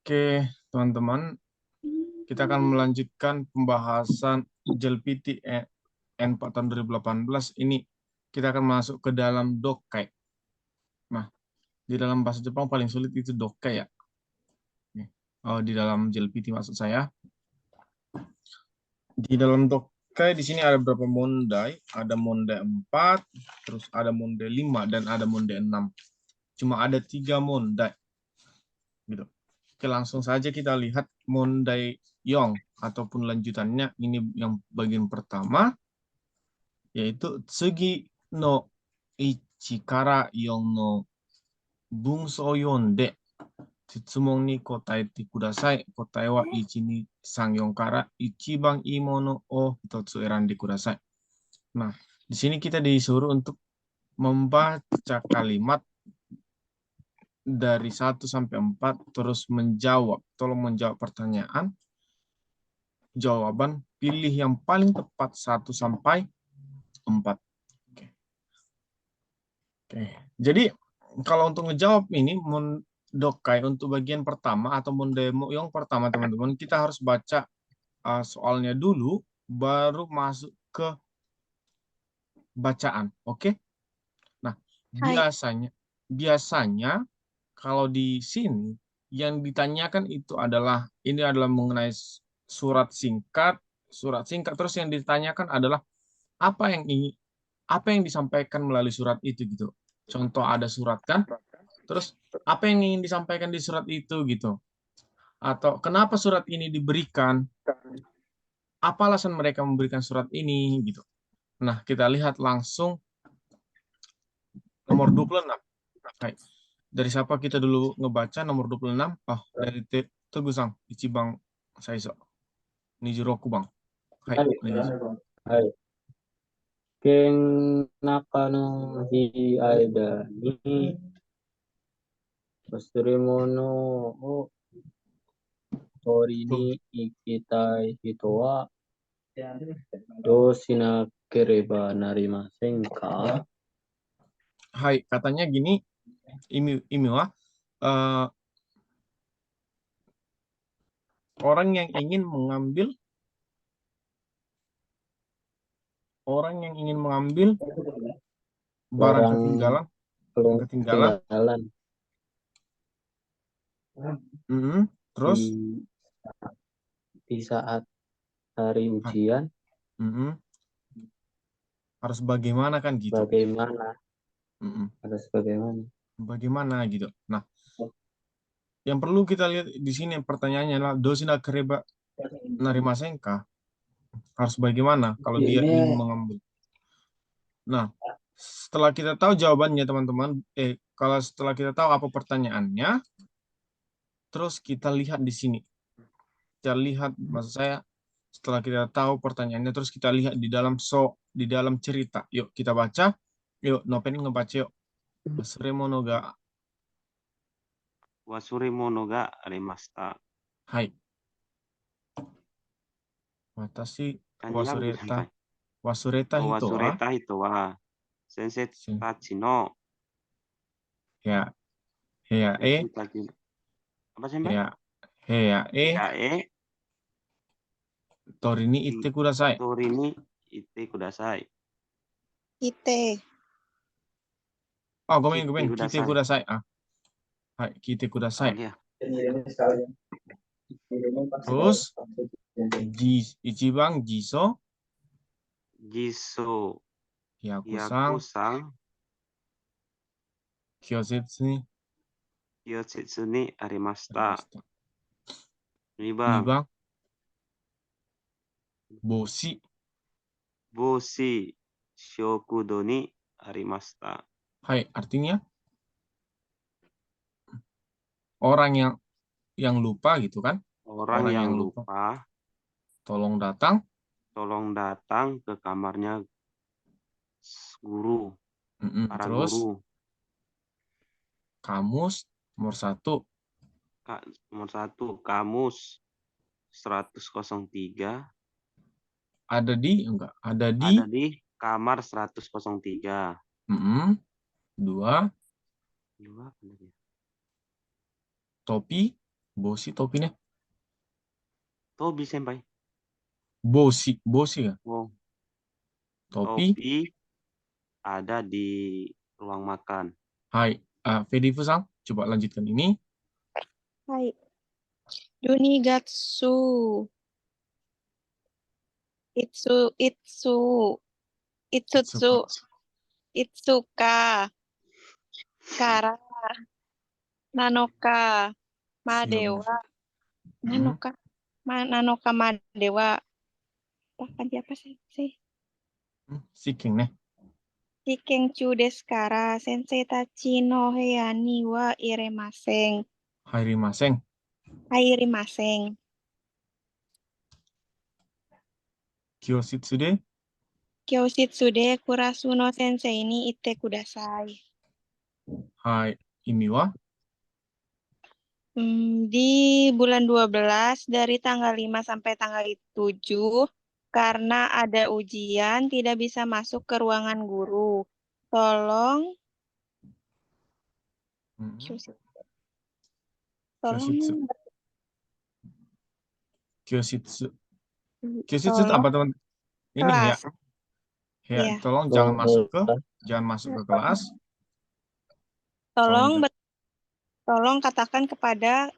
Oke, teman-teman, kita akan melanjutkan pembahasan JLPT N4 tahun 2018. Ini kita akan masuk ke dalam Dokkai. Nah, di dalam bahasa Jepang paling sulit itu Dokkai ya. Di dalam JLPT maksud saya. Di dalam Dokkai di sini ada berapa mondai? Ada mondai 4, terus ada mondai 5, dan ada mondai 6. Cuma ada 3 mondai. Gitu. Oke, langsung saja kita lihat mondai Yong ataupun lanjutannya. Ini yang bagian pertama, yaitu Tsugi no ichi kara Yong no bunso yonde Shitsumon ni kotaete kudasai. Kotae wa 1, 2, 3, 4 kara ichiban ii mono o hitotsu erande kudasai. Nah, di sini kita disuruh untuk membaca kalimat dari 1 sampai 4 terus menjawab. Tolong menjawab pertanyaan. Jawaban pilih yang paling tepat 1 sampai 4. Oke. Jadi kalau untuk ngejawab ini Dokkai untuk bagian pertama atau demo yang pertama teman-teman, kita harus baca soalnya dulu baru masuk ke bacaan. Oke? Nah, Hai. biasanya kalau di sini yang ditanyakan itu adalah mengenai surat singkat, terus yang ditanyakan adalah apa yang disampaikan melalui surat itu gitu. Contoh ada surat kan, terus apa yang ingin disampaikan di surat itu gitu. Atau kenapa surat ini diberikan? Apa alasan mereka memberikan surat ini gitu. Nah, kita lihat langsung nomor 26. Hai. Dari siapa kita dulu ngebaca nomor 26? Oh, dari Teguh-san, Ichibang Saiso. Nijiroku Bang. Hai, Hai. Ken Nakano hi aida ni Wassuremono o tori ni ikitai hito wa dou shinakereba narimasen ka? Hai, katanya gini, Imi wa, orang yang ingin mengambil barang Barang ketinggalan. Terus di saat hari ujian harus bagaimana kan gitu. Bagaimana gitu. Nah, yang perlu kita lihat di sini pertanyaannya adalah dosina kereba narimasen ka? Harus bagaimana kalau dia ingin mengambil. Nah, setelah kita tahu jawabannya teman-teman, kalau setelah kita tahu apa pertanyaannya, terus kita lihat di sini. Kita lihat, maksud saya, setelah kita tahu pertanyaannya, terus kita lihat di dalam cerita. Yuk kita baca. Yuk, Nopen ngebaca yuk. Wasuremono ga arimashita. Hai. Watashi wasureta hito wa sensei tachi no tori ni itte kudasai. Ite. Oh, gomen, kite kudasai. Hai, kite kudasai. Terus ichibang jiso hyaku-san kyosetsu ni arimashita. 2番帽子shokudo ni arimashita. Hai, artinya orang yang lupa gitu kan? Orang yang lupa tolong datang ke kamarnya guru. Terus Guru. Kamus nomor 1. Nomor 1 kamus 103 ada di kamar 103. 2 topi Bosi topi ne? Tobi senpai. Bosi ya? Oh, Topi. topi ada di ruang makan. Hai, Fedi Fusang, coba lanjutkan ini. はい。Dunigatsu. Itsutsu. Itsuka. Kara. Nanoka. Madewa. Nanoka. Nanoka Madewa. Apa sih? Seeking ne? Shikenchu desu kara sensei tachi no heya ni wa iremasen. Hairimaseng. Hairimasen. Kyoshitsu de. Kyoshitsu de kurasu no sensei ni itte kudasai. Hai, ini wa. Di bulan 12 dari tanggal 5 sampai tanggal 7 karena ada ujian tidak bisa masuk ke ruangan guru. Tolong Kyoshitsu itu apa teman? Ini ya. kelas. Ya, Iya. tolong jangan masuk ke kelas. Tolong katakan kepada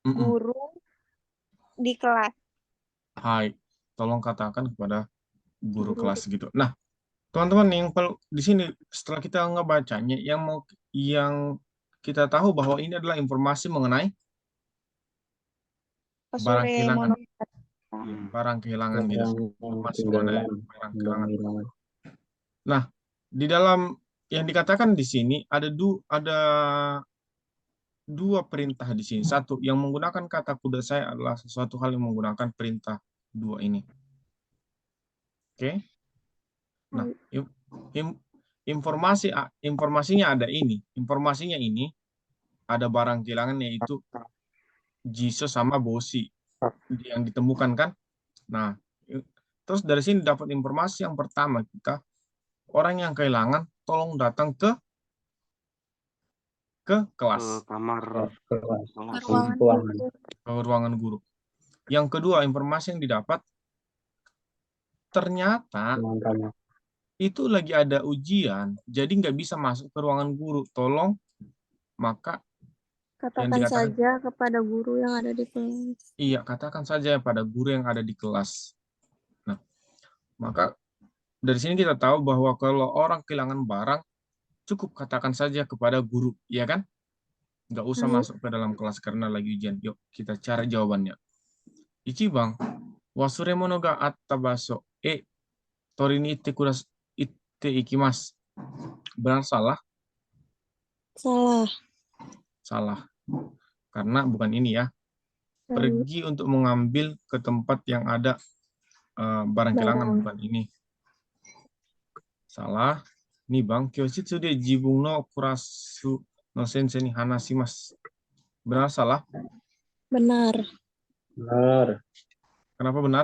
guru di kelas. Hai, tolong katakan kepada guru kelas gitu. Nah, teman-teman yang perlu di sini setelah kita ngebacanya yang kita tahu bahwa ini adalah informasi mengenai barang kehilangan. Barang kehilangan gitu. Informasi mengenai barang kehilangan. Nah, di dalam yang dikatakan di sini ada dua perintah di sini. Satu, yang menggunakan kata kudasai adalah sesuatu hal yang menggunakan perintah dua ini. Oke. Nah, informasinya ada ini. Informasinya ini ada barang kehilangan yaitu Jiso sama Bosi yang ditemukan kan. Nah, terus dari sini dapat informasi yang pertama kita, orang yang kehilangan tolong datang ke kelas. Ke kamar kelas. Ke ruangan guru. Yang kedua, informasi yang didapat ternyata itu lagi ada ujian, jadi nggak bisa masuk ke ruangan guru. Tolong, maka Katakan saja kepada guru yang ada di kelas. Iya, katakan saja pada guru yang ada di kelas. Nah, maka dari sini kita tahu bahwa kalau orang kehilangan barang, cukup katakan saja kepada guru, ya kan? Nggak usah masuk ke dalam kelas karena lagi ujian. Yuk, kita cari jawabannya. Ichiban, wasuremono ga atta baso, tori ni itte ikimasu. Benar salah? Salah. Karena bukan ini ya. Pergi untuk mengambil ke tempat yang ada barang kehilangan, bukan ini. Salah. Ini bang, kyoshitsu de jibun no kurasu no sensei ni hanashimasu. Benar salah? Benar. Kenapa benar?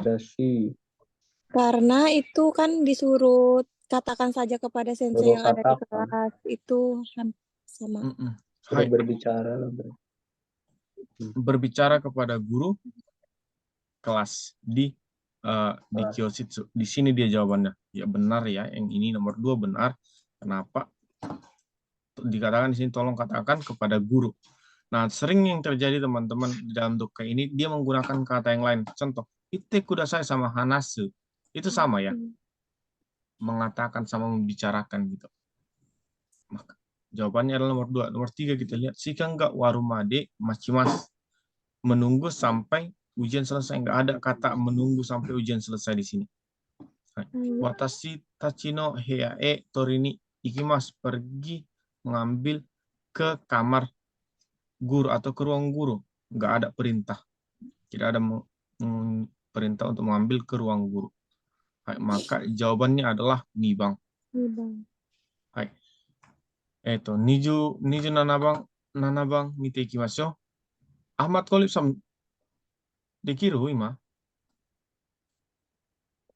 Karena itu kan disuruh katakan saja kepada sensei yang ada di kelas. Itu sama. Hai. Berbicara. Berbicara kepada guru kelas di kyoshitsu. Di sini dia jawabannya. Ya benar ya, yang ini nomor 2 benar. Kenapa? Dikatakan di sini tolong katakan kepada guru. Nah, sering yang terjadi teman-teman di dalam doka ini dia menggunakan kata yang lain. Contoh, itte kudasai sama hanasu. Itu sama ya. Mengatakan sama membicarakan gitu. Maka jawabannya adalah nomor 2. Nomor 3 kita lihat shikan ga warumade machimasu. Menunggu sampai ujian selesai. Nggak ada kata menunggu sampai ujian selesai di sini. Watashi tachi no heya e tori ni ikimasu. Pergi mengambil ke kamar guru atau ke ruang guru. Nggak ada perintah. Tidak ada perintah untuk mengambil ke ruang guru. Hai, maka jawabannya adalah nibang. Hai. 27番見ていきましょう。Ahmad Khalidさん、できる今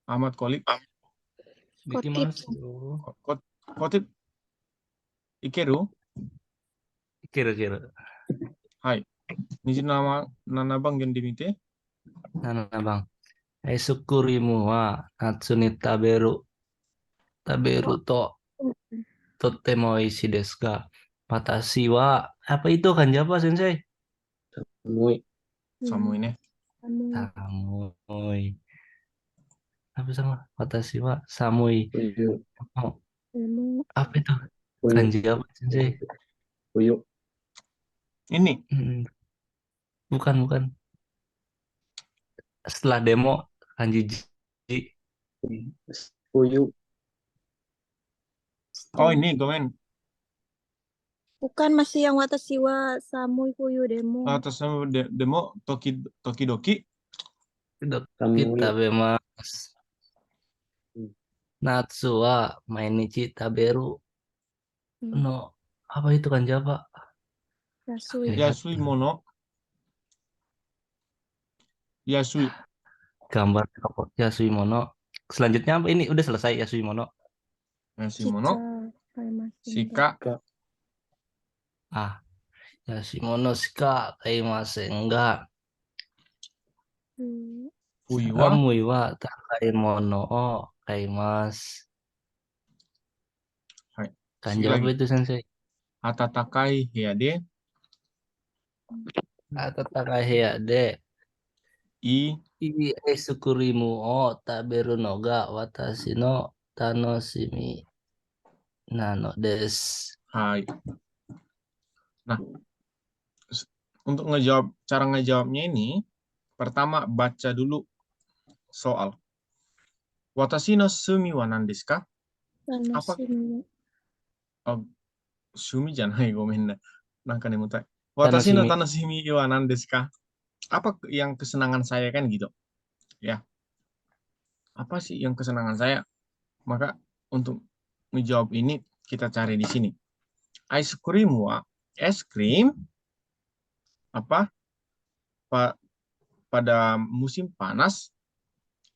Ahmad Khalid。できますよ。Kotip、いけるいけるいける。はい。Niji nama nana bang yang dimite. Nah, bang. Aisukurimu wa natsu ni taberu to totemo isi desu ga. Watashi wa apa itu kan Java Sensei? Samui. Samu ini. Samui. Apa sama? Watashi wa samui. Fuyu. Oh, Demo. apa itu? Fuyu. Kanji apa Sensei? Fuyu. Ini. Hmm, bukan. Setelah demo kanji ji. Fuyu. Oh ini komen. Bukan, masih yang watashi wa samui fuyu demo. Atas nama demo Tokidoki. Kita bemas. Hmm. Natsu wa mainichi taberu no. Apa itu kan Java? Yasui. Lihat Yasui mono. Yasui. gambar Yasui Mono. Selanjutnya apa? Ini udah selesai Yasui Mono. Yasui Chika. mono. Kaimasen. Shika. Ah, Yasui Mono shika kaimasen ga. Fuyu wa Samui wa takai mono o kaimasu. hai. Kanji Sekali apa lagi. itu Sensei? Atatakai heade. Atau takai hea de. I I esukurimu o taberu no ga watashi no tanoshimi nano desu. hai. Nah, untuk cara ngejawabnya ini, pertama baca dulu soal. Watashi no sumi wa nan desu ka? Apa? Sumi janai, gomen na. Nangka nemutai. Watashi no tanoshimi wa nan desu ka? Apa yang kesenangan saya kan gitu. Ya. Apa sih yang kesenangan saya? Maka untuk menjawab ini kita cari di sini. Ice cream wa es krim apa? Pada musim panas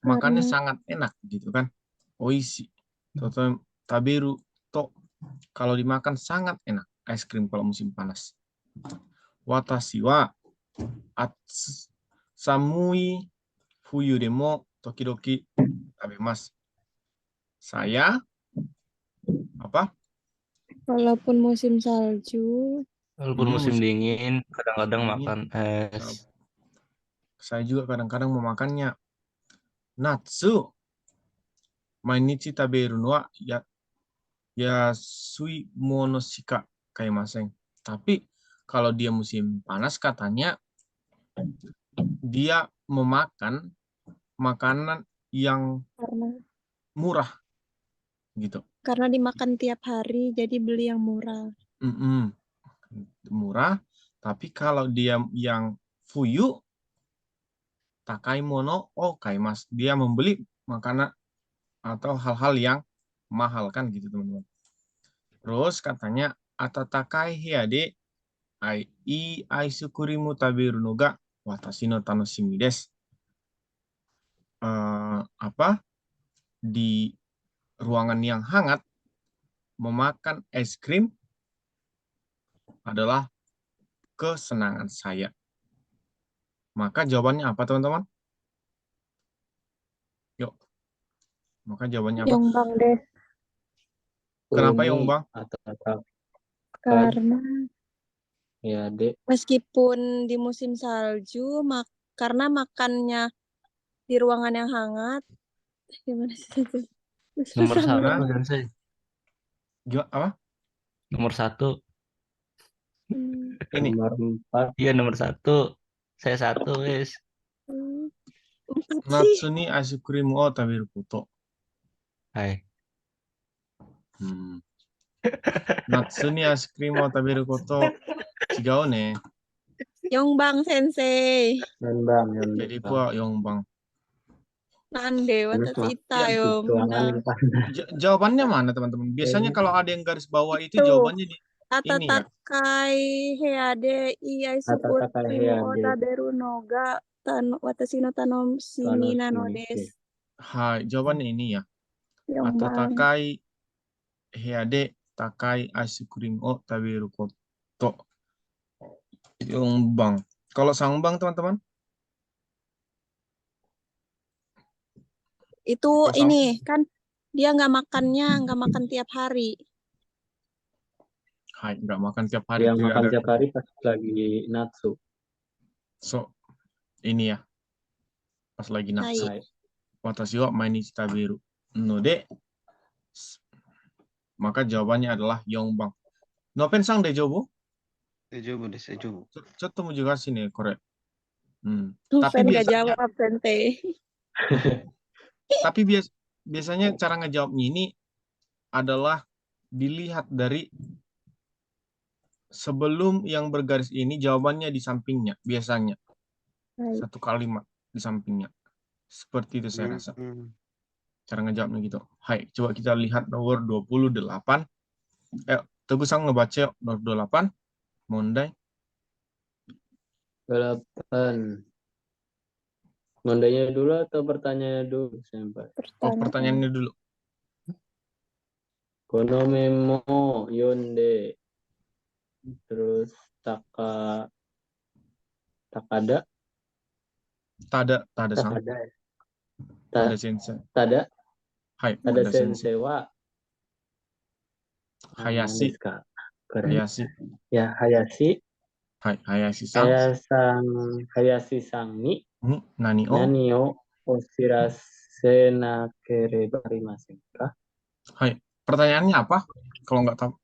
makannya sangat enak gitu kan. Oishi. Toto taberu to kalau dimakan sangat enak es krim kalau musim panas. Watashi wa samui fuyu demo tokidoki tabemasu. Saya apa? Walaupun musim salju. Walaupun musim dingin, kadang-kadang dingin. makan es. Saya juga kadang-kadang memakannya. Natsu mainichi taberu no wa yasui mono shika kaimasen. Tapi kalau dia musim panas katanya dia memakan makanan yang murah gitu. Karena dimakan tiap hari, jadi beli yang murah. Murah, tapi kalau dia yang fuyu takai mono kaimasu, dia membeli makanan atau hal-hal yang mahal kan gitu teman-teman. Terus katanya atatakai heade aisukurimu taberu no ga watashi no tanoshimi desu. Apa di ruangan yang hangat memakan es krim adalah kesenangan saya. Maka jawabannya apa teman-teman? Yuk. Maka jawabannya apa? Yongbang deh. Kenapa Yongbang? Karena Ya, Dek. meskipun di musim salju, karena makannya di ruangan yang hangat, gimana sih itu? Nomor Susah satu banget. Sensei. Apa? Nomor 1. Ini. Nomor 4. Iya nomor 1. Saya 1 wes. Natsu ni aisukrimu o taberu koto. Hai. Natsu ni aisukrimu o taberu koto. Chigau ne. Yongbang Sensei. Yonbang. Jadi pua Yongbang. Nande watashi ita Yongbang. Jawabannya mana teman-teman? Biasanya kalau ada yang garis bawah itu jawabannya di ini ya. Atatakai heade aisukurimu o taberu no ga watashi no tanoshimi nano desu. Hai, jawabannya ini ya. Atatakai heade takai aisukrim o taberu koto. Yongbang. Kalau Sangbang teman-teman, Itu kalau Sang ini kan dia nggak makan tiap hari. Hai, nggak makan tiap hari, Yang tidak makan ada. tiap hari pas lagi natsu. So, ini ya, pas lagi natsu. Hai. Hai. Watashi wa mainichi taberu node. Maka jawabannya adalah Yongbang. Nopen sang dejobu? 大丈夫です、大丈夫。Cotto mujigashi ne, kore. Tapi Noven nggak biasanya, jawab, Sensei. tapi biasanya cara ngejawabnya ini adalah dilihat dari sebelum yang bergaris ini jawabannya di sampingnya biasanya. Hai. Satu kalimat di sampingnya. Seperti itu saya rasa. Cara ngejawabnya gitu. Hai, coba kita lihat nomor 28. Teguh Sang ngebaca nomor 28. Mondai. 8. Mondainya dulu atau pertanyaannya dulu, Senpai? Oh, pertanyaannya dulu. Kono memo yonde. Terus takada. Tada Sang. Takada ya? Tada Sensei. Tada. Hai, Tada Tada Sensei. sensei wa. Hayashi. Hayashi. Ya, Hayashi. Hai, Hayashi Sang. Hayashi Sang ni Nani o? nani o oshirase nakereba arimasen ka? Hai, pertanyaannya apa? Kalau nggak tahu.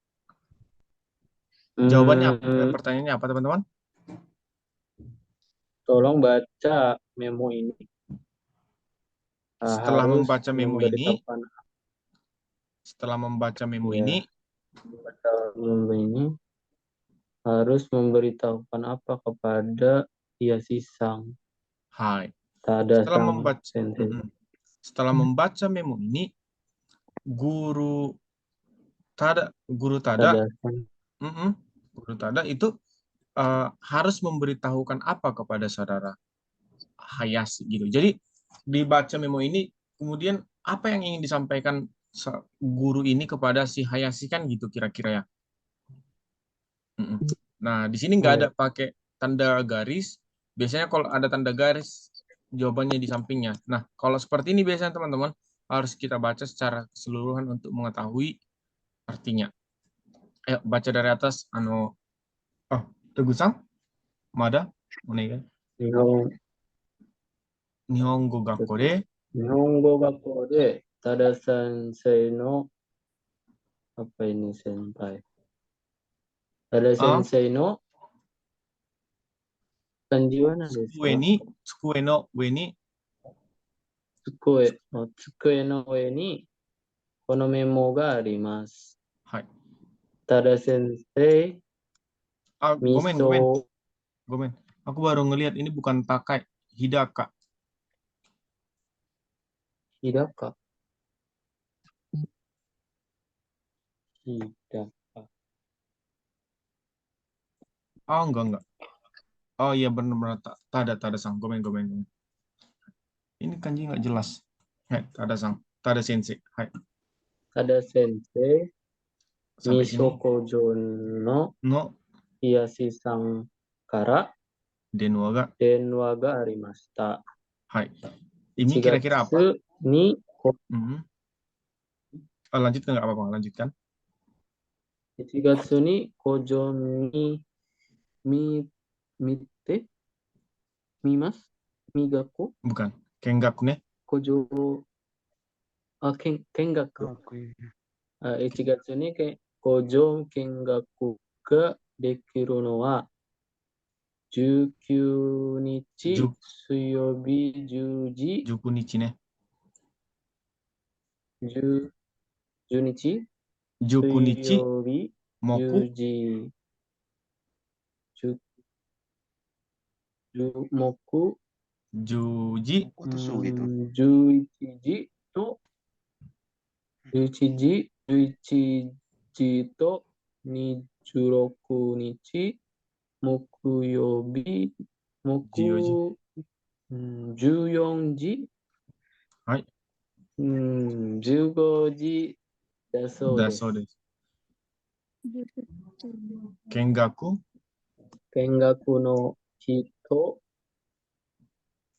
Jawabannya apa? Pertanyaannya apa, teman-teman? Tolong baca memo ini. Setelah Harus membaca memo ini, ini harus memberitahukan apa kepada Hayashi Sang. Hai. Tada Setelah Sang membaca sensei. setelah membaca memo ini, guru Tada Tada Sang. Guru Tada itu harus memberitahukan apa kepada saudara Hayashi gitu. Jadi dibaca memo ini, kemudian apa yang ingin disampaikan guru ini kepada si Hayashi kan gitu kira-kira ya. Nah, di sini nggak ada pakai tanda garis. Biasanya kalau ada tanda garis, jawabannya di sampingnya. Nah, kalau seperti ini biasanya teman-teman harus kita baca secara keseluruhan untuk mengetahui artinya. Ayo baca dari atas. Teguh Sang, Mada, onegai. Nihongo Gakko de. Nihongo Gakko de Tada Sensei no apa ini senpai? Tada Sensei no kanji wa nan desu ka? Tsukue no ue ni. Tsukue no ue ni kono memo ga arimasu. Hai. Tada Sensei Gomen. Aku baru ngelihat ini bukan takai, hidaka. Hidaka. Enggak. Oh iya benar-benar tada Sang. Gomen. Ini kanji nggak jelas. Hai, tada sensei. Hai. Tada Sensei Sampai sini. Misokojo no Hayashi Sang kara denwa ga arimashita. Hai. Ini kira-kira apa? Ni Lanjutkan nggak apa-apa, lanjutkan. 1月に工場に見ます Migaku? Bukan. Kengaku ne. 工場見学。1月に工場見学ができるのは19日水曜日10時。19日ね。10日19日水曜日10時。木10時11時と26日木曜日14時はい15時だそうです。見学の人 hito,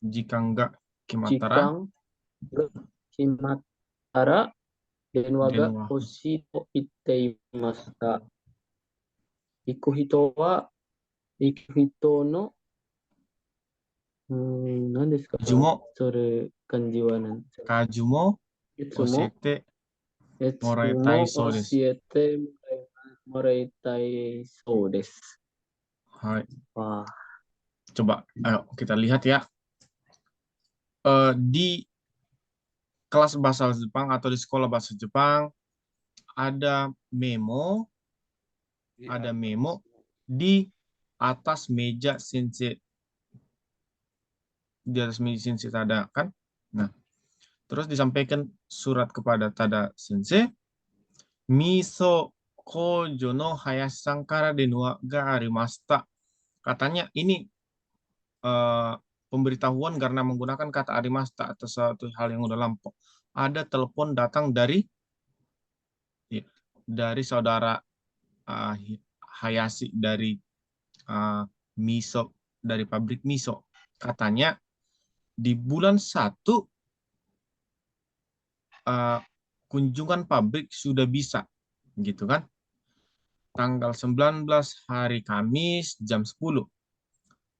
Jika enggak kimatara, jikang, ga kimatara, denwa ga denwa. hoshi to itteimasu. Iku hito wa, iku hito no, 何ですか Kajumo, それ、漢字は何 kajumo いつも、 osete いつ moretai も so 教 desu. えてもらいたいそうです。 Hai. Wah, Coba, ayo kita lihat ya. Di kelas bahasa Jepang atau di sekolah bahasa Jepang ada memo di atas meja sensei. Di atas meja sensei tada kan. Nah, terus disampaikan surat kepada tada sensei. Miso kojo no Hayashi-san kara denwa ga arimashita. Katanya ini pemberitahuan karena menggunakan kata arimashita atau suatu hal yang udah lampau. Ada telepon datang dari saudara Hayashi dari miso, dari pabrik miso. Katanya di bulan 1 kunjungan pabrik sudah bisa, gitu kan? Tanggal 19 hari Kamis jam 10,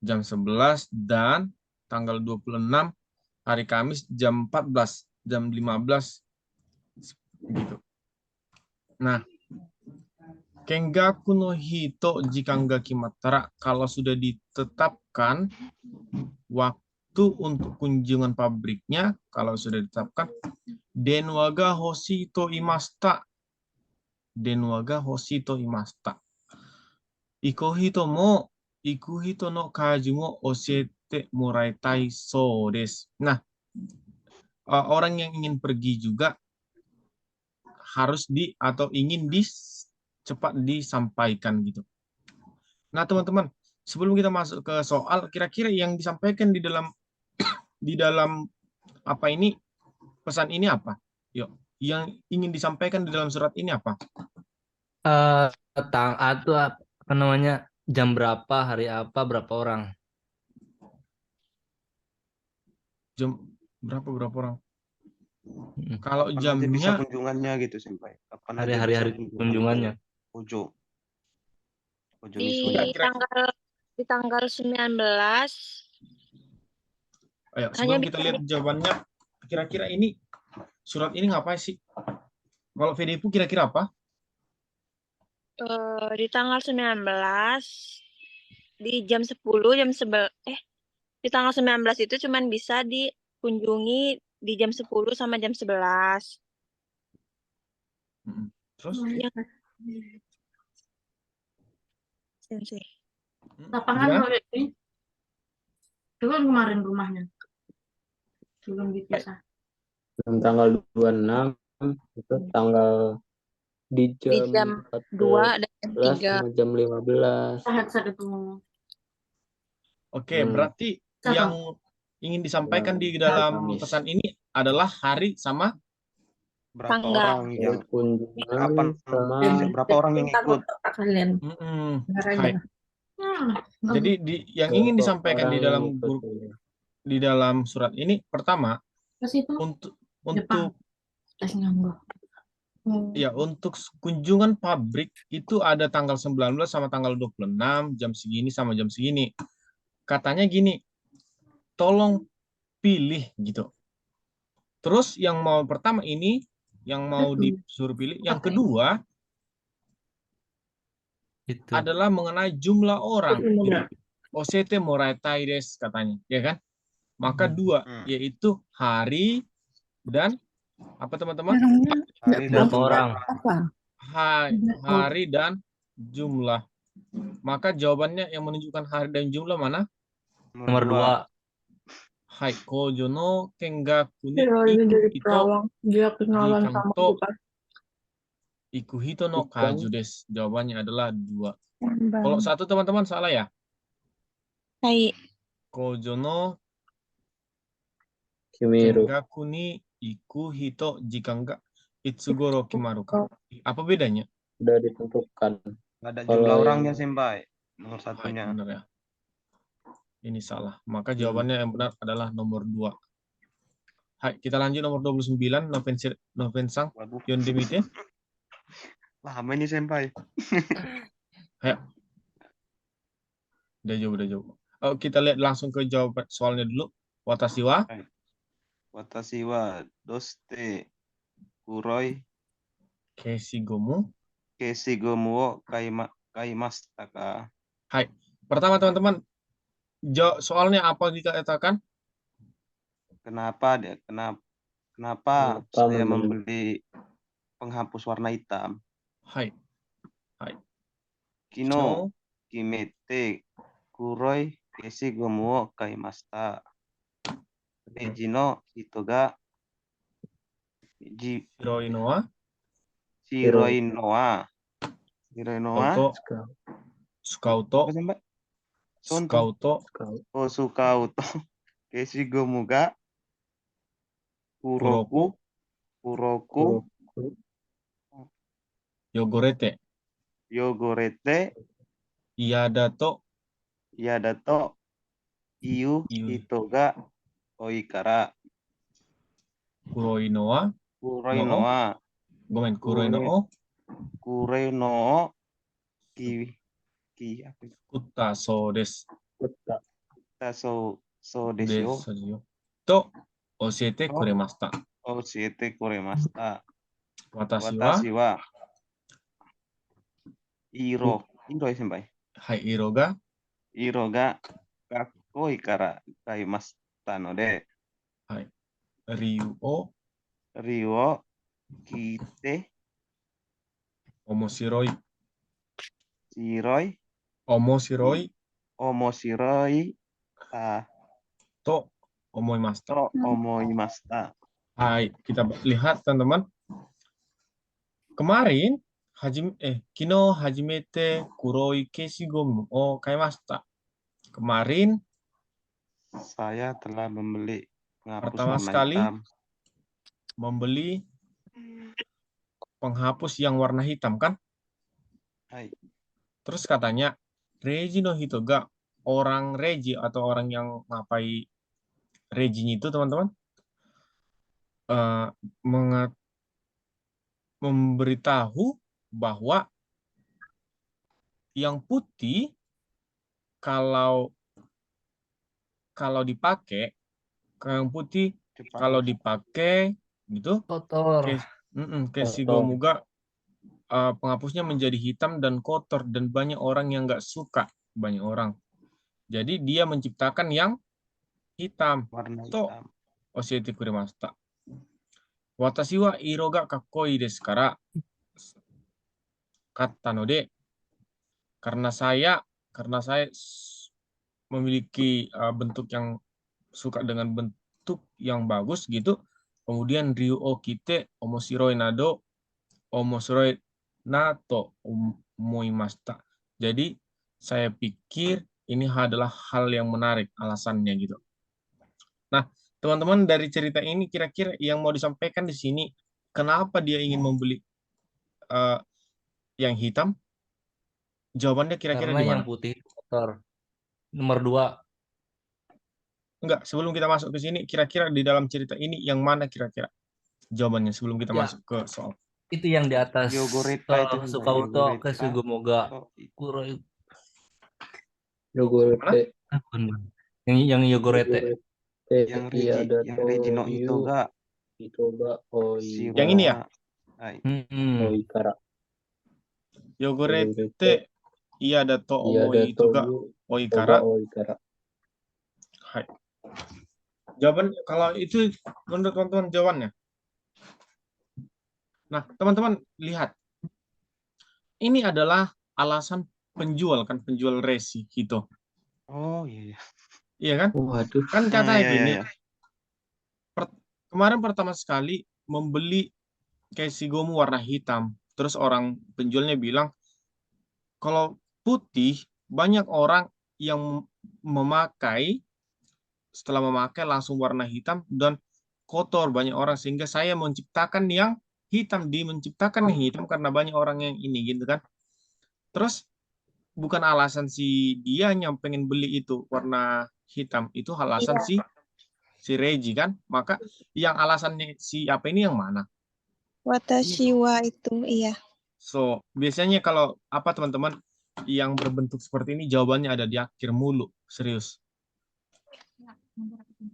jam 11, dan tanggal 26 hari Kamis jam 14, jam 15, gitu. Nah, Kengaku no hito jikan ga kimatara, kalau sudah ditetapkan waktu untuk kunjungan pabriknya, kalau sudah ditetapkan, denwa ga hoshi to imashita. Denwa ga hoshi to imashita. Iko hito mo iku hito no kaju mo oshete moraitai so desu. Nah, orang yang ingin pergi juga harus atau ingin cepat disampaikan gitu. Nah, teman-teman, sebelum kita masuk ke soal, kira-kira yang disampaikan di dalam apa ini, pesan ini apa? Yuk, yang ingin disampaikan di dalam surat ini apa? Atau apa namanya, jam berapa, hari apa, berapa orang? Jam berapa orang? Mm. Kalau Kapan aja bisa jamnya kunjungannya gitu, Senpai. Kapan aja bisa Hari-hari kunjungannya. Ojo Di miso. tanggal 19 ayo, hanya sebelum kita bisa lihat jawabannya, kira-kira ini surat ini ngapain sih? Kalau VDPU kira-kira apa? di tanggal 19 di jam 10 jam 11 di tanggal 19 itu cuman bisa dikunjungi di jam 10 sama jam 11. Terus? Ya, Sensei. Lapangan Ya. kalau ini. Itu kan kemarin rumahnya. Belum dipisah. tanggal 26 itu tanggal di Di jam jam 2 dan jam 14 3. sama jam 15. Headset itu ngomong. Oke, berarti Siapa? yang ingin disampaikan di dalam Kamis. pesan ini adalah hari sama Berapa Tanggal. orang yang Kunjungan kapan sama berapa orang yang ikut? Kalian. Hai. Jadi yang ingin disampaikan di dalam grup, di dalam surat ini, pertama untuk ya, untuk kunjungan pabrik itu ada tanggal 19 sama tanggal 26, jam segini sama jam segini. Katanya gini, tolong pilih gitu. Terus yang mau pertama ini, yang mau disuruh pilih. Yang kedua Itu. adalah mengenai jumlah orang. Osete moraetai desu katanya, ya kan? Maka dua, yaitu hari dan apa teman-teman? Hari dan Berapa orang? Hari dan jumlah. Maka jawabannya yang menunjukkan hari dan jumlah mana? Nomor 2. Hai, kojo no kengaku ni Ini dari iku Perawang. Dia kenalan sama jikanto kita. iku hito no kaju desu. Jawabannya adalah 2. Kalau 1 teman-teman salah ya? Hai. Kojo no Kimiru. kengaku ni iku hito jikan ga itsugoro kimaru ka. Apa bedanya? Udah ditentukan. Nggak ada Kalau jumlah yang- orangnya, Senpai. Nomor Hai, satunya. benar ya. Ini salah. Maka jawabannya yang benar adalah nomor 2. Hai, kita lanjut nomor 29. Novensang. Waduh, Yondemite. lama ini senpai. Ayo. Udah jauh. Oh, kita lihat langsung ke jawaban soalnya dulu. Watashi wa Watashi wa doste kuroi keshigomu. keshigomu wo kaimashita ka? Hai. Pertama teman-teman, soalnya apa dikatakan? Kenapa Kenapa saya membeli? membeli penghapus warna hitam? Hai. Kino kimete kuroi keshigomu wo kaimashita. Reiji no hito ga Shiroi no wa shiroi no wa auto Scout apa sih, Mbak? Scout Sukauto keshigomu ga kuroku Yogorete yogorete Iyada to iyu hito ga oi kara. Kuroi no wa Kuroi no wa Kuroi no o kuroi no ki apa itu? Kutta so desu. So desu yo. To oshete kuremashita. Oshite kuremashita. Watashi Watashi wa wa iro senpai. hai iro ga Kakkoi kara kaimashita no de hai ryu o kite omoshiroi to omoimashita. Hai, kita lihat teman-teman. Kemarin kino hajimete kuroi keshigomu o kaimashita. Kemarin Saya telah membeli penghapus pertama warna sekali hitam. membeli penghapus yang warna hitam kan? Hai. Terus katanya Reiji no hito ga orang Reiji atau orang yang ngapai Reiji itu teman-teman memberitahu bahwa yang putih kalau dipakai yang putih Cepat. kalau dipakai gitu Kotor. keshigomu ga penghapusnya menjadi hitam dan kotor dan banyak orang yang nggak suka, banyak orang. Jadi dia menciptakan yang hitam. Warna To hitam. oshete kuremashita. Watashi wa iro ga kakkoi desu kara katta no de, karena saya memiliki bentuk yang suka dengan bentuk yang bagus gitu. Kemudian ryu o kite omoshiroi na to omoimashita. Jadi saya pikir ini adalah hal yang menarik alasannya gitu. Nah, teman-teman dari cerita ini kira-kira yang mau disampaikan di sini kenapa dia ingin membeli yang hitam? Jawabannya kira-kira Karena di yang mana? putih kotor. Nomor 2. Enggak, sebelum kita masuk ke sini, kira-kira di dalam cerita ini yang mana kira-kira jawabannya sebelum kita masuk ke soal? Itu yang di atas. Yogoreta itu Sukauto keshigomu ga kuroi. Yogurte. Yang yogurete. Yang Reiji no hito ga oi. Yang ini ya? Hai. Oi kara. Yogurete iyada to omoi ito ga oi kara. Hai. Jawaban kalau itu menurut teman-teman jawabannya. Nah, teman-teman lihat. Ini adalah alasan penjual resi gitu. Oh iya. Iya kan? Waduh. Kan katanya Iya, gini. iya. Kemarin pertama sekali membeli keshigomu warna hitam. Terus orang penjualnya bilang kalau putih banyak orang yang setelah memakai langsung warna hitam dan kotor banyak orang sehingga saya menciptakan yang hitam, menciptakan yang hitam karena banyak orang yang ini gitu kan. Terus bukan alasan si dia yang pengen beli itu warna hitam itu alasan Iya. si Reji kan? Maka yang alasannya si apa ini yang mana? Watashi wa itu, iya. So, biasanya kalau apa teman-teman yang berbentuk seperti ini jawabannya ada di akhir mulu, serius.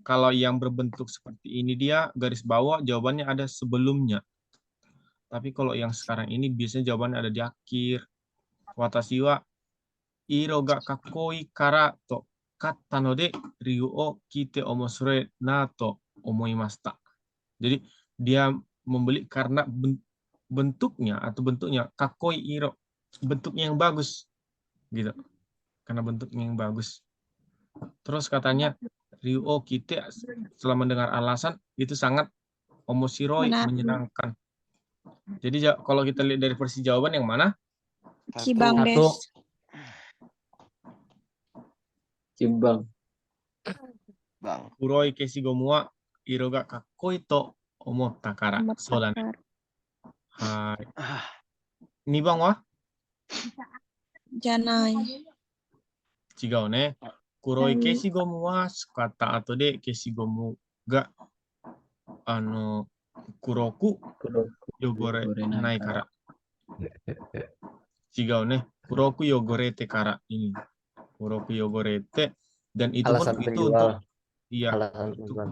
Kalau yang berbentuk seperti ini dia garis bawah jawabannya ada sebelumnya. Tapi kalau yang sekarang ini biasanya jawabannya ada di akhir. Watashi wa iro ga kakkoi kara to katta node ryu o kite omoshiroi na to omoimashita. Jadi dia membeli karena bentuknya kakkoi iro, bentuknya yang bagus gitu. Karena bentuknya yang bagus. Terus katanya Ryuo Kite setelah mendengar alasan itu sangat omoshiroi, Menarik. menyenangkan. Jadi kalau kita lihat dari versi jawaban yang mana? Cibang Satu. des. Cibang. Bang. Kuroi keshigomu wa iro ga kakkoi to omotta kara. So da ne. Hai. 2番は じゃない。違うね。黒い消しゴムは使った後で消しゴムが黒く汚れないから。違うね。黒く汚れてからini. Kurok yogorete dan itu Alasan pun itu penjual. untuk iya Alasan untuk, penjual.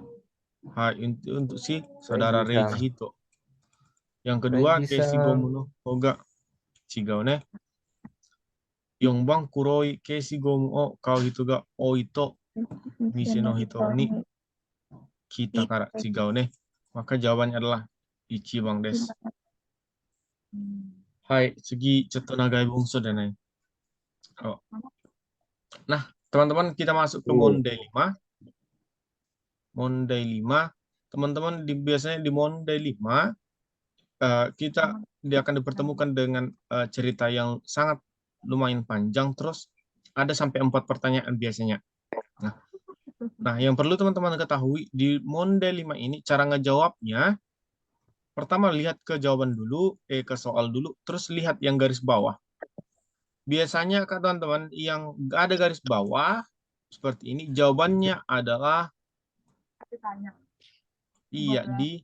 untuk si saudara Reiji-san. Reiji itu. Yang kedua Reiji-san. Keshigomu no Hoga chigau ne. 4番黒い消しゴムを買う人が多いと店の人に聞いたから違うね。Maka jawabannya adalah 1番です。はい、次ちょっと長い文章でね。Oh. Nah, teman-teman kita masuk ke Monday 5. Monday 5. Teman-teman biasanya di Monday 5 dia akan dipertemukan dengan cerita yang sangat lumayan panjang, terus ada sampai 4 pertanyaan biasanya. Nah, yang perlu teman-teman ketahui di Monday 5 ini cara ngejawabnya pertama lihat ke jawaban dulu, ke soal dulu, terus lihat yang garis bawah. Biasanya Kak teman-teman yang nggak ada garis bawah seperti ini jawabannya adalah iya di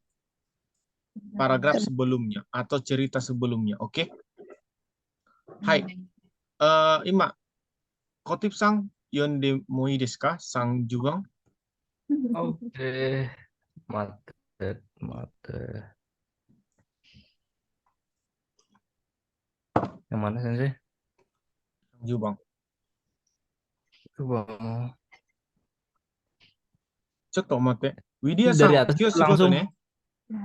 paragraf sebelumnya atau cerita sebelumnya, oke? Hai, Ima, Kotip-san, yonde mo ii desu ka? Sang-juban? Oke. Mate. Yang mana sensei? Sang-juban. Coba. Cotto matte. Dari Widya-san, atas kyo langsung. shigoto ne.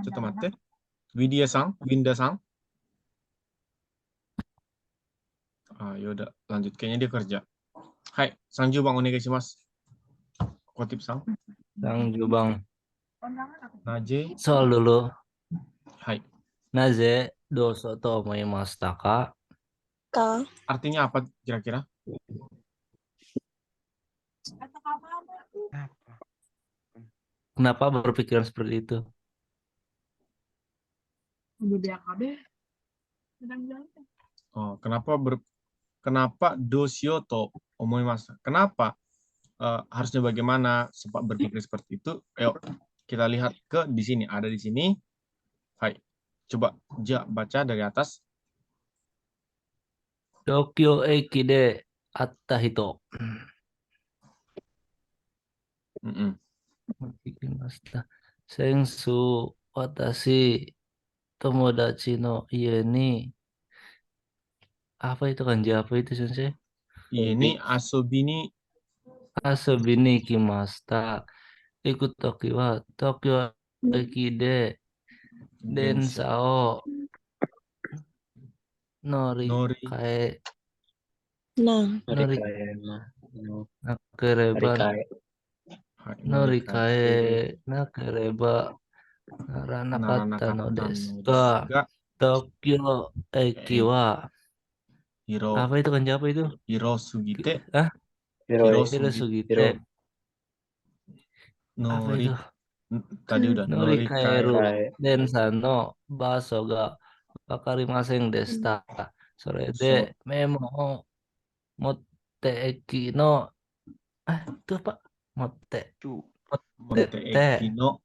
Cotto matte. Widya-san, Winda-san. Ah, yaudah, lanjut. Kayaknya dia kerja. Hai, Sang-juban onegai shimasu. Kotip-san. Sang-juban. Naje. Soal dulu. Hai. Naze doso to omoimashita ka? Ka. Artinya apa kira-kira? Kenapa berpikiran seperti itu? Oh, kenapa dosyo to omoimasu? Kenapa harusnya bagaimana sempat berpikir seperti itu? Ayo kita lihat di sini, ada di sini. Hai. Coba baca dari atas. Tokyo Eki de atta hito. Sensu watashi tomodachi no ie ni. Apa itu kanji apa itu sensei? Ini asobi Asobi ni kimashita. Iku toki wa Tokyo Eki de densa o nori kae nakereba naranakatta no desu ga Tokyo Eki wa apa itu kanji apa itu? Hirosugite. Hirosugite. Apa Nori. itu? Tadi udah Nori kaeru densa no baso ga wakarimasen deshita. Sore de memo motte eki no itu apa? Motte. Cu. Motte Motte. eki no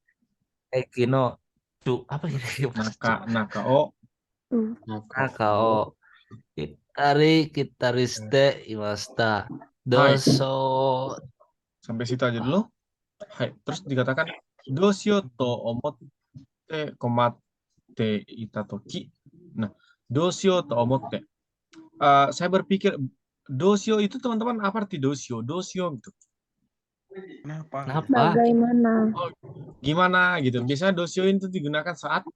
Ekino. Cu. Apa ini? nakao Nakao. Kitariste imasta. Hai. Doso. Sampai situ aja dulu. Hai. Terus dikatakan dosyo to omotte komatte ita toki. Nah, dosyo to omotte. Saya berpikir dosyo itu teman-teman apa arti dosyo? Dosyo gitu. Kenapa? Kenapa? Bagaimana? Oh, gimana gitu. Biasanya dosyo itu digunakan saat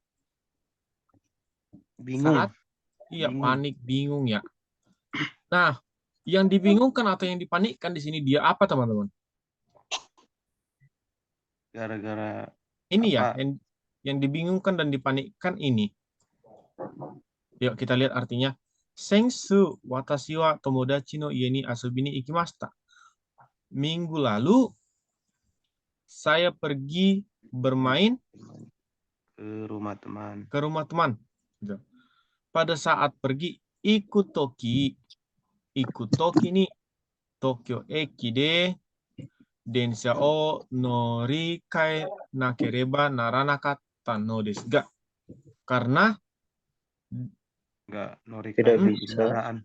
Bingung. iya Bingung. panik, bingung ya. Nah, yang dibingungkan atau yang dipanikkan di sini dia apa teman-teman? Gara-gara Ini ya, apa? yang dibingungkan dan dipanikkan ini. Yuk kita lihat artinya. Sensu watashi wa tomodachi no ie ni asobi ni ikimashita. Minggu lalu saya pergi bermain Ke rumah teman. ke rumah teman. Gitu. Pada saat pergi ikutoki ni Tokyo Eki de densha o norikae nakereba naranakatta no desu ga. Karena Enggak norik Tidak kayak bisa. kendaraan.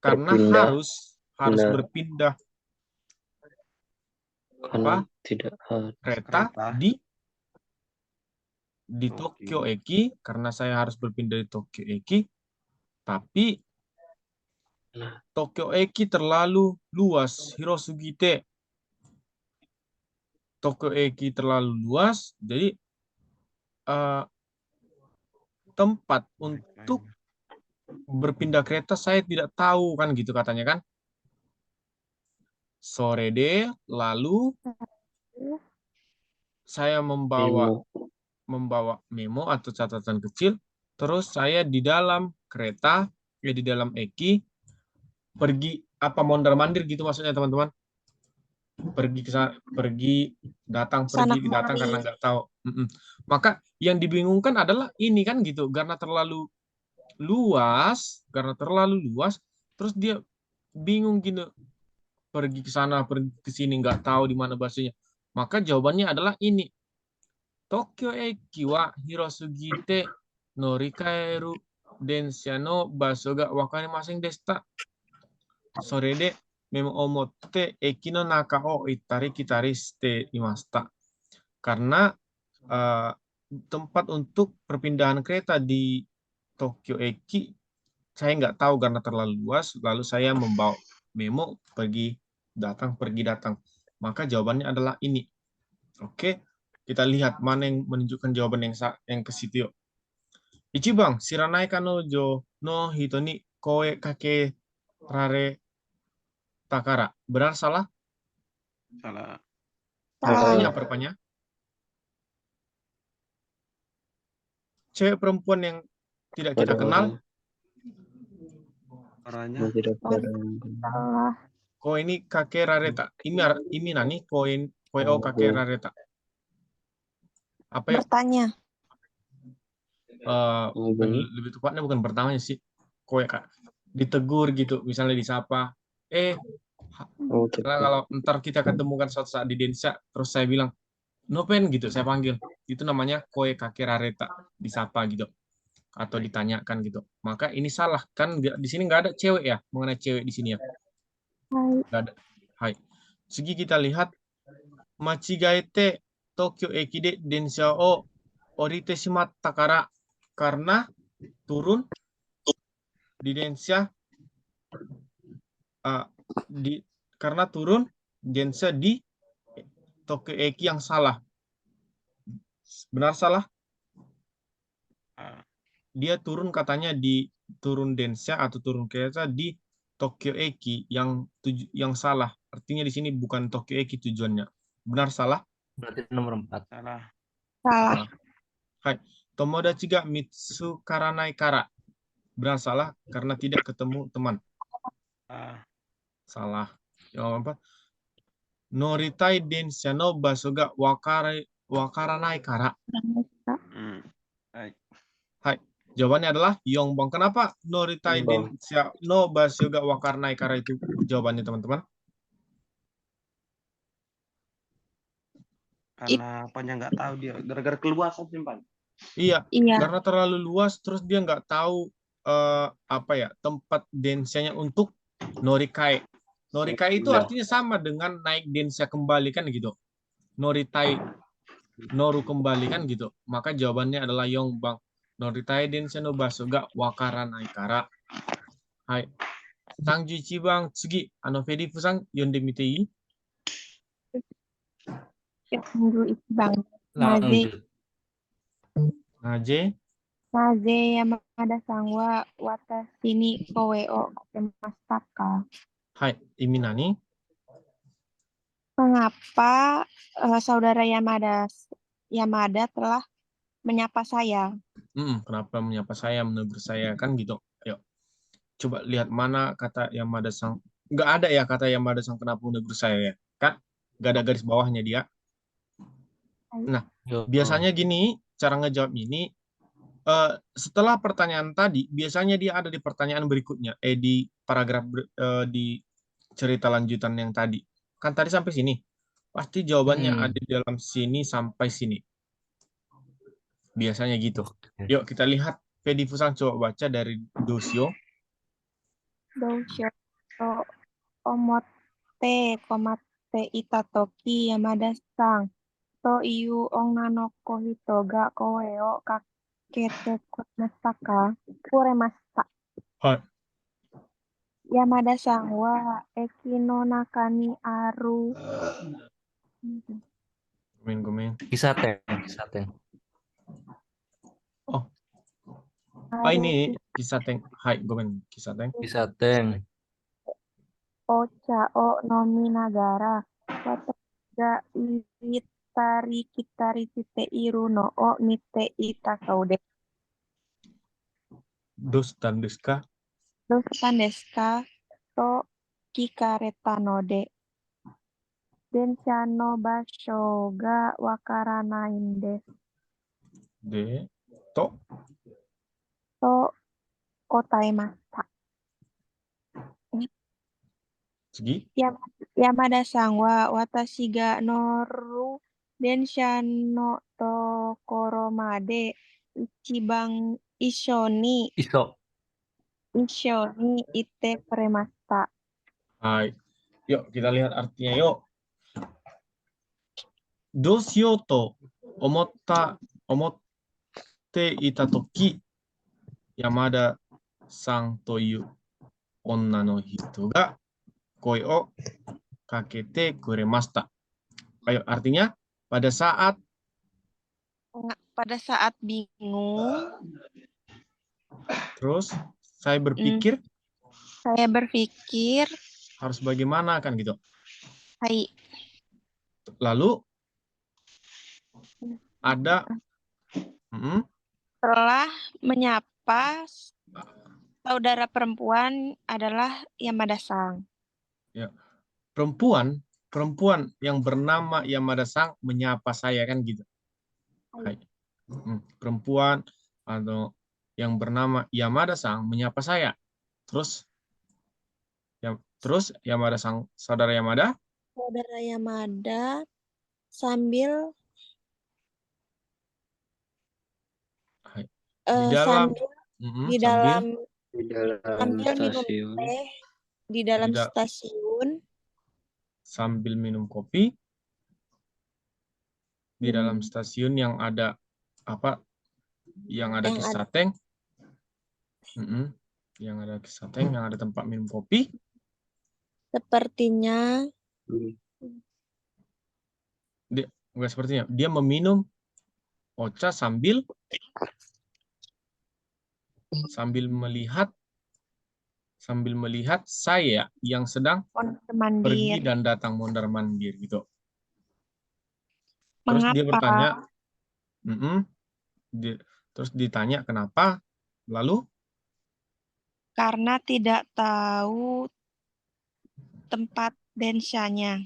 karena Berpindah. harus Benar. berpindah Karena apa? tidak ada. Kereta Kereta. di Tokyo Eki, karena saya harus berpindah di Tokyo Eki, tapi Tokyo Eki terlalu luas, Hirosugite. Tokyo Eki terlalu luas, jadi tempat untuk berpindah kereta saya tidak tahu kan gitu katanya kan. Sore de, lalu saya membawa memo atau catatan kecil, terus saya di dalam kereta, di dalam Eki, pergi apa mondar-mandir gitu maksudnya teman-teman. Pergi datang Sana datang kemari. karena nggak tahu. Maka yang dibingungkan adalah ini kan gitu, karena terlalu luas, terus dia bingung gitu, pergi ke sana, pergi ke sini, nggak tahu di mana bahasanya. Maka jawabannya adalah ini. Tokyo Eki wa Hirosugite no rikaeru densha no baso ga wakarimasen deshita. Sore de memo omotte eki no naka o itari kitari shite imashita. Karena tempat untuk perpindahan kereta di Tokyo Eki saya nggak tahu karena terlalu luas, lalu saya membawa memo pergi datang. Maka jawabannya adalah ini. Oke, kita lihat mana yang menunjukkan jawaban yang ke situ. Ichiban shiranai kanojo no hito ni koe kake rare takara. Benar salah? Salah. Ini Salah. apa rupanya? Cewek perempuan yang tidak kita kenal. Orangnya. Salah. Koe ini kake rareta. Ini nani koe o kake rareta. Apa ya? Bertanya. Lebih tepatnya bukan pertamanya sih. Koe kak ditegur gitu, misalnya disapa. Kalau ntar kita ketemukan suatu saat di Densha, terus saya bilang Nopen gitu, saya panggil. Itu namanya koe kake rareta, disapa gitu. Atau ditanyakan gitu. Maka ini salah kan, di sini nggak ada cewek ya, mengenai cewek di sini ya. Nggak ada. Hai. Segi kita lihat machigaete Tokyo Eki de densha o orite shimatta kara, karena turun di Densha karena turun Densha di Tokyo Eki yang salah. Benar salah? Dia turun katanya di turun Densha atau turun kereta di Tokyo Eki yang salah. Artinya di sini bukan Tokyo Eki tujuannya. Benar salah? Berarti nomor 4. Salah. Salah. Hai. Tomodachi ga mitsukaranai kara. Benar salah karena tidak ketemu teman. Salah. Yang apa? Noritai densha no baso ga wakaranai kara. Hai. Jawabannya adalah Yongbong. Kenapa Noritai densha no baso ga wakaranai kara itu jawabannya teman-teman? Karena apanya nggak tahu dia. Gara-gara keluasan sih, Pan. Iya, Iya, karena terlalu luas, terus dia nggak tahu apa ya tempat densanya untuk norikai. Norikai itu Iya. artinya sama dengan naik densa kembali kan gitu. Noritai, noru kembali kan gitu. Maka jawabannya adalah Yongbang. Noritai densa no baso ga wakaranai kara. Hai. 31番、次、フェリップさん、読んでみていい 31番。なぜ、 Lanjut. なぜ なぜ山田さんは私に声をかけましたか？はい。意味何 Mengapa saudara Yamada telah menyapa saya? Kenapa menyapa saya, menegur saya kan gitu. Ayo, coba lihat mana kata Yamada Sang. Nggak ada ya kata Yamada Sang kenapa menegur saya ya. Kan? Nggak ada garis bawahnya dia. Nah, Yo. biasanya gini, cara ngejawab ini, setelah pertanyaan tadi, biasanya dia ada di pertanyaan berikutnya. Di paragraf, di cerita lanjutan yang tadi. Kan tadi sampai sini. Pasti jawabannya ada di dalam sini sampai sini. Biasanya gitu. Oke. Yuk kita lihat. Fedi Fusang coba baca dari Dosyo. Dousho to omotte komate itatoki Yamada-san to iu onna no kohito ga koe o kakete kuremashita. Hai. Yamada-san wa eki no naka ni aru Gomen. Kisaten. Ini Kisateng. Hai, gomen. Kisateng. Kisaten. ocha o nomi nagara watashi ga kitari tite iru no o mite itakau de. Dostan desu ka? Doustan desu ka? To kikareta no de. Densha no basho ga wakaranai desu. De. To. To kotaemashita. Segi. Yamada-san wa watashi ga noru densha no tokoro made ichiban isho ni ite kuremashita. Hai. Yuk kita lihat artinya yuk. Dosyo to omotte ita toki Yamada Sang to iu onna no hito ga koe o kakete kuremashita. Ayo artinya pada saat bingung, terus saya berpikir saya berpikir, harus bagaimana kan gitu. hai, Lalu ada telah menyapa saudara perempuan adalah Yamada-san. ya, perempuan yang bernama Yamada-san menyapa saya kan gitu. Hai. Perempuan atau yang bernama Yamada-san menyapa saya. Terus Yamada-san, saudara Yamada sambil Hai. Di dalam sambil minum stasiun. teh di dalam Tidak. stasiun sambil minum kopi di dalam stasiun yang ada apa? Yang ada Kisateng. Yang ada Kisateng, yang ada tempat minum kopi. sepertinya Enggak sepertinya. Dia meminum ocha sambil melihat saya yang sedang pergi dan datang mondar-mandir gitu. Terus dia bertanya, terus ditanya kenapa, lalu Karena tidak tahu tempat denshanya.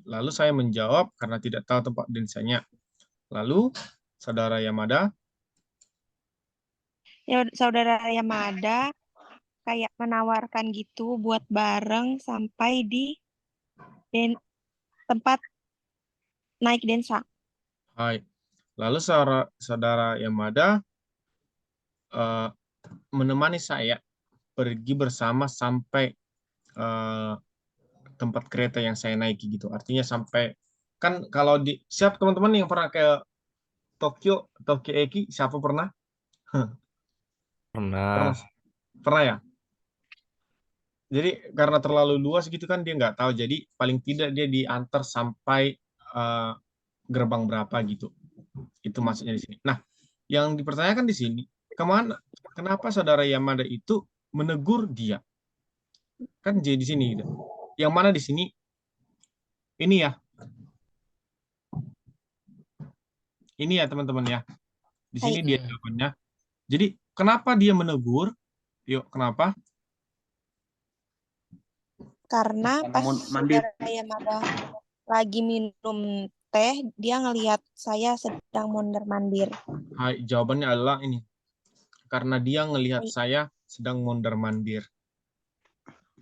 Lalu saya menjawab karena tidak tahu tempat densanya. Lalu saudara Yamada kayak menawarkan gitu buat bareng sampai di tempat naik densa. Hai. Lalu saudara Yamada menemani saya pergi bersama sampai tempat kereta yang saya naiki gitu. Artinya sampai, kan kalau siap teman-teman yang pernah ke Tokyo Eki, siapa pernah? Pernah. Pernah ya? Jadi karena terlalu luas gitu kan dia nggak tahu. Jadi paling tidak dia diantar sampai gerbang berapa gitu. Itu maksudnya di sini. Nah, yang dipertanyakan di sini, kenapa saudara Yamada itu menegur dia? Kan jadi di sini gitu. Yang mana di sini? Ini ya. Ini ya teman-teman ya. Di sini dia jawabannya. Jadi kenapa dia menegur? Yuk, kenapa? Karena pas saudara Yamada lagi minum teh, dia ngelihat saya sedang mondar-mandir. Hai, jawabannya adalah ini. Karena dia ngelihat saya sedang mondar-mandir.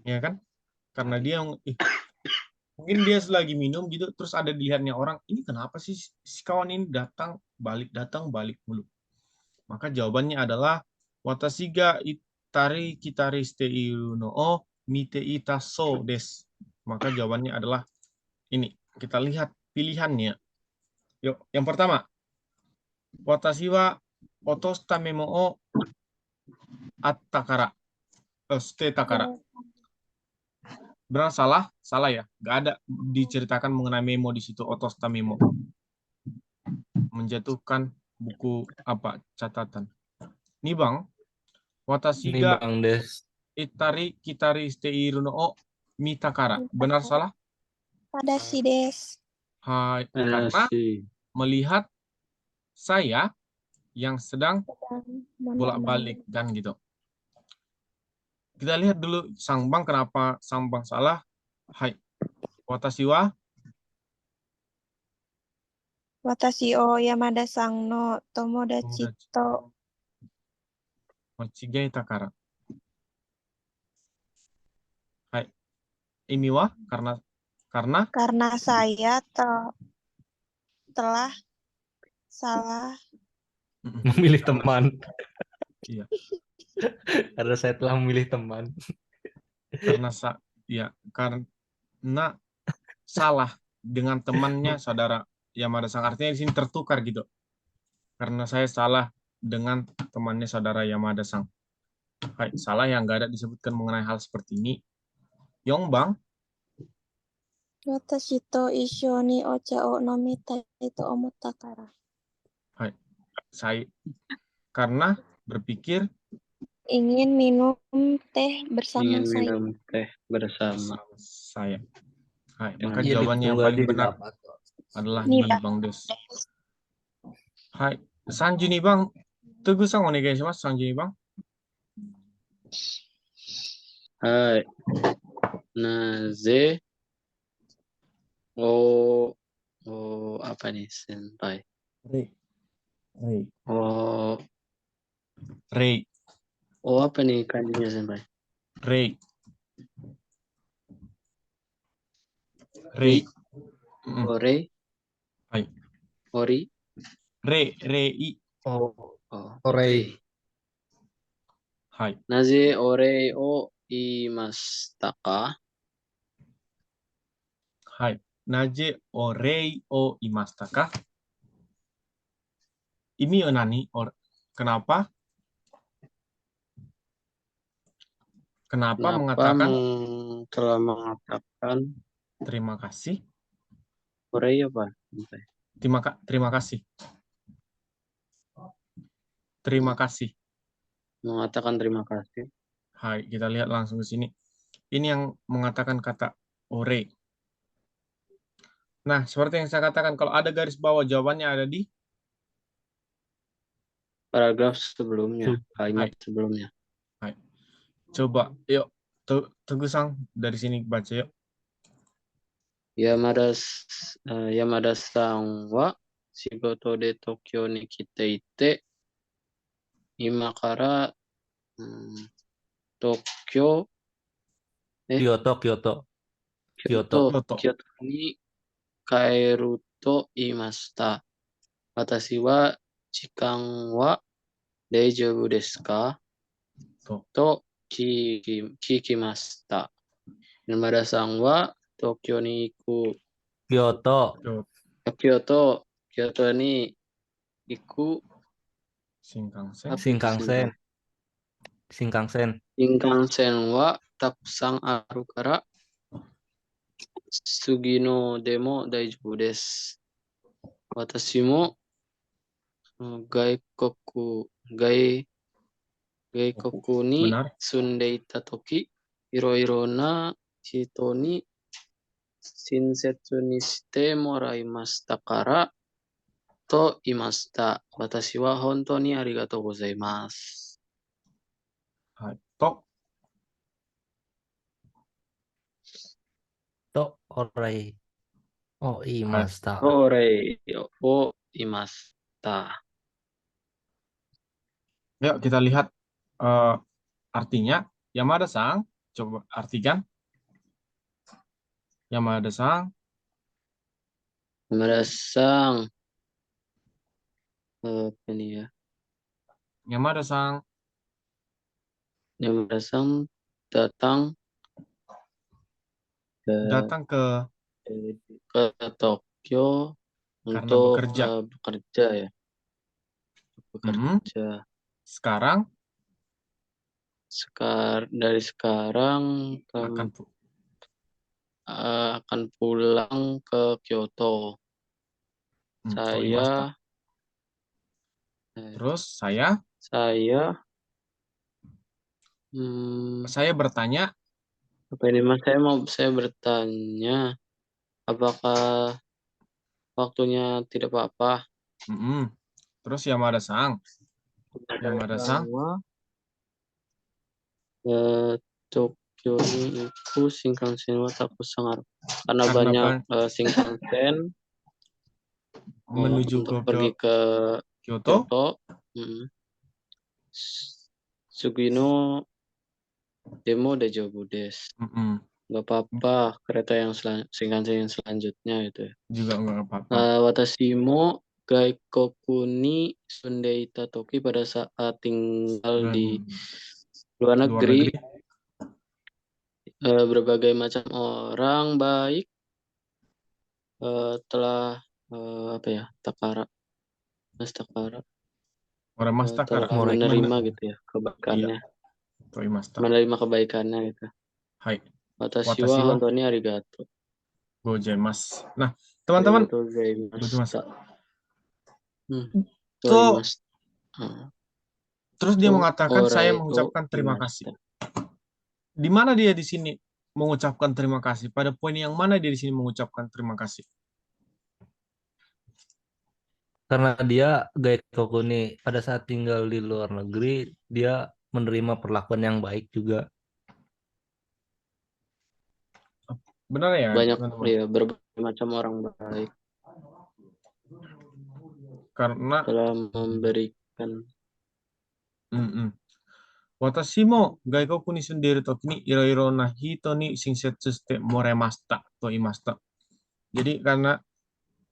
Ya kan? Karena dia mungkin dia lagi minum gitu, terus ada dilihatnya orang, ini kenapa sih si kawan ini datang balik mulu. Maka jawabannya adalah watashi ga itari kitari shiteiru no o mite ita so desu. Maka jawabannya adalah ini. Kita lihat pilihannya. Yuk, yang pertama. Watashi wa otosu tame mo o atta kara. Shiteta kara. Benar salah? Salah ya. Gak ada diceritakan mengenai memo di situ, otosta memo. Menjatuhkan buku apa catatan. Nih bang, watashi Ini ga Bang Des. itari kitari shiteiru no o mitakara. Benar salah? Tadashi desu. Hai, karena melihat saya yang sedang bolak-balik kan gitu. Kita lihat dulu sang bang, kenapa sang bang salah. Hai, watashi wa Watashi o Yamada-san no tomodachi to machigaeta kara. Hai, ini wa karena saya telah salah Memilih teman. iya. Karena saya telah memilih teman. Karena salah dengan temannya saudara Yamada-san, artinya di sini tertukar gitu. Karena saya salah dengan temannya saudara Yamada-san. Hai, salah yang nggak ada disebutkan mengenai hal seperti ini. Yong bang, watashi to issho ni ocha o nomitai to omotta kara. hai, saya karena berpikir Ingin minum teh bersama saya. minum teh bersama saya. Hai, maka Iya, jawabannya yang ditunggu paling aja di benar lapak. adalah Nih, ini Bang Des. Hai, Sanju nih Bang. Teguh-san onegaishimasu, Sanju nih Bang. Hai. Naze oh apa nih senpai? Rei. Apa nih kanjinya senpai? Rei. Ore. Hai. Ori. Rei. Orei. Hai. Naze ore o imashita ka? Hai. Naze orei o imashita ka? Imi o nani? Kenapa? Kenapa mengatakan telah mengatakan terima kasih? ore apa? Terima kasih. Terima kasih. Mengatakan terima kasih. Hai, kita lihat langsung ke sini. Ini yang mengatakan kata ore. Nah, seperti yang saya katakan, kalau ada garis bawah, jawabannya ada di paragraf sebelumnya, kalimat sebelumnya. Hai. Coba, yuk, Teguh-san dari sini baca yuk. Yamada-san wa shigoto de Tokyo ni kite ite, ima kara Tokyo Kyoto ni kaeru to imashita. Watashi wa jikan wa daijoubu desu ka? To kikimashita. Yamada-san wa Tokyo ni iku Kyoto. Kyoto ni iku Shinkansen. apa itu Shinkansen. Shinkansen. Shinkansen wa takusan aru kara sugi no demo daijoubu desu. Watashi mo gaikoku ni Benar. sundeita toki iro-iro na hito ni shinsetsu ni shite moraimashita kara to imashita. Watashi wa hontou ni arigatou gozaimasu. Hai. To. To orai. Oh, imashita. Ore o imashita. Yuk kita lihat artinya. Yamada-san, coba artikan. Yamada-san. Yamada-san. Apa ini ya? Yamada-san. Yamada-san datang ke Tokyo karena untuk bekerja. ya. Bekerja. Sekarang dari sekarang akan pulang ke Kyoto. Terus saya bertanya. Apa ini Mas? Saya bertanya, apakah waktunya tidak apa-apa? Terus Yamada-san. Tokyo ni iku Shinkansen wa takusan aru. Karena banyak Shinkansen menuju untuk pergi ke Kyoto. Sugino demo daijoubu desu. Nggak apa-apa, kereta yang Shinkansen yang selanjutnya itu. Juga nggak apa-apa. Watashi mo gaikoku ni sundeita toki pada saat tinggal di luar negeri. Berbagai macam orang baik telah telah menerima gitu ya kebaikannya. Menerima kebaikannya gitu. Hai. Watashi wa hontou ni arigatou gozaimasu. Nah, teman-teman. Terus dia mengatakan saya mengucapkan terima kasih. Di mana dia di sini mengucapkan terima kasih? Pada poin yang mana dia di sini mengucapkan terima kasih? Karena dia gaikoku nih pada saat tinggal di luar negeri, dia menerima perlakuan yang baik juga. Benar ya? Banyak ya, berbagai macam orang baik. Karena telah memberikan. Watashi mo gaikoku ni sunderu toki ni iro-iro na hito ni shinsetsu shite moraimashita to imashita. Jadi karena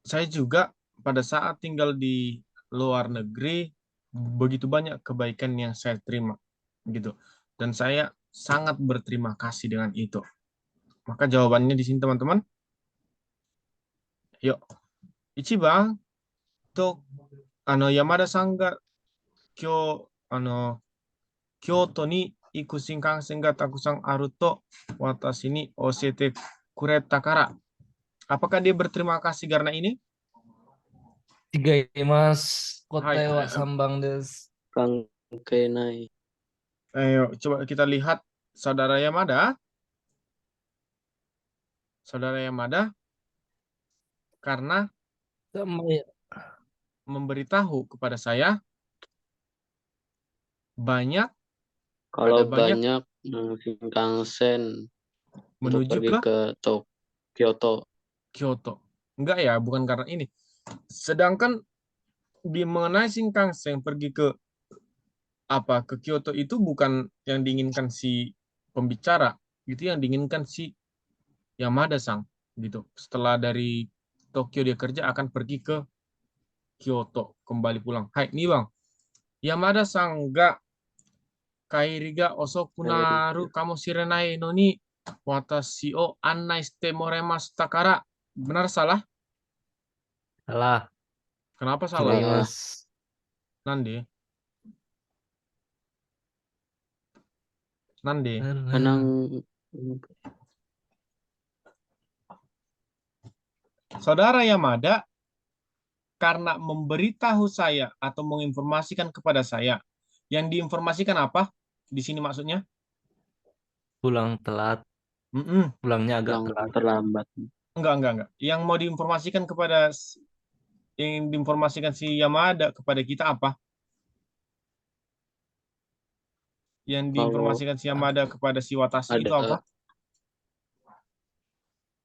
saya juga pada saat tinggal di luar negeri begitu banyak kebaikan yang saya terima gitu. Dan saya sangat berterima kasih dengan itu. Maka jawabannya di sini teman-teman. Yuk. Ichiban to Yamada-san ga Kyoto ni iku Shinkansen ga takusan aru to watashi ni oshete kureta kara. Apakah dia berterima kasih karena ini? Mas kotai wa sambang desu. Kankenai. Ayo coba kita lihat saudara Yamada. Saudara Yamada karena memberitahu kepada saya kalau banyak Shinkansen menuju ke Kyoto. Enggak ya, bukan karena ini. Sedangkan mengenai Shinkansen pergi ke Kyoto itu bukan yang diinginkan si pembicara, itu yang diinginkan si Yamada-san gitu. Setelah dari Tokyo dia kerja akan pergi ke Kyoto, kembali pulang. Hai, nih bang. Yamada-san ga kairi ga osoku naru kamoshirenai no ni watashi o annai shite moremashita kara. Benar salah? Salah. Kenapa salah? Mas. Nande? Nande? Anang Saudara Yamada karena memberitahu saya atau menginformasikan kepada saya. Yang diinformasikan apa? Di sini maksudnya? Pulang telat. Pulangnya agak telat. terlambat. Enggak. Yang mau diinformasikan kepada si Yamada kepada kita apa? Yang diinformasikan si Yamada kepada si Watashi itu apa?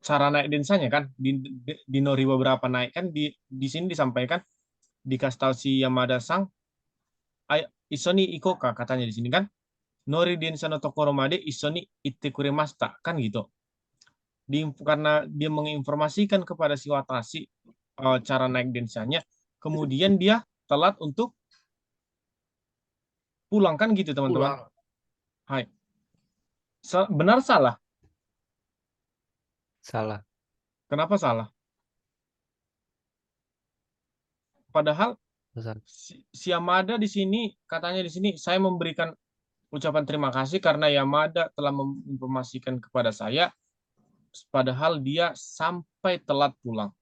Cara naik densanya kan di Nori beberapa naik kan di sini disampaikan dikasih tahu si Yamada-sang isoni ikoka katanya di sini kan Nori densa no tokoro made isoni itte kuremashita kan gitu. Karena dia menginformasikan kepada si Watashi cara naik densanya, kemudian dia telat untuk pulang kan gitu teman-teman. Hai. Benar salah? Salah. Kenapa salah? Padahal si Yamada di sini katanya di sini saya memberikan ucapan terima kasih karena Yamada telah menginformasikan kepada saya, padahal dia sampai telat pulang.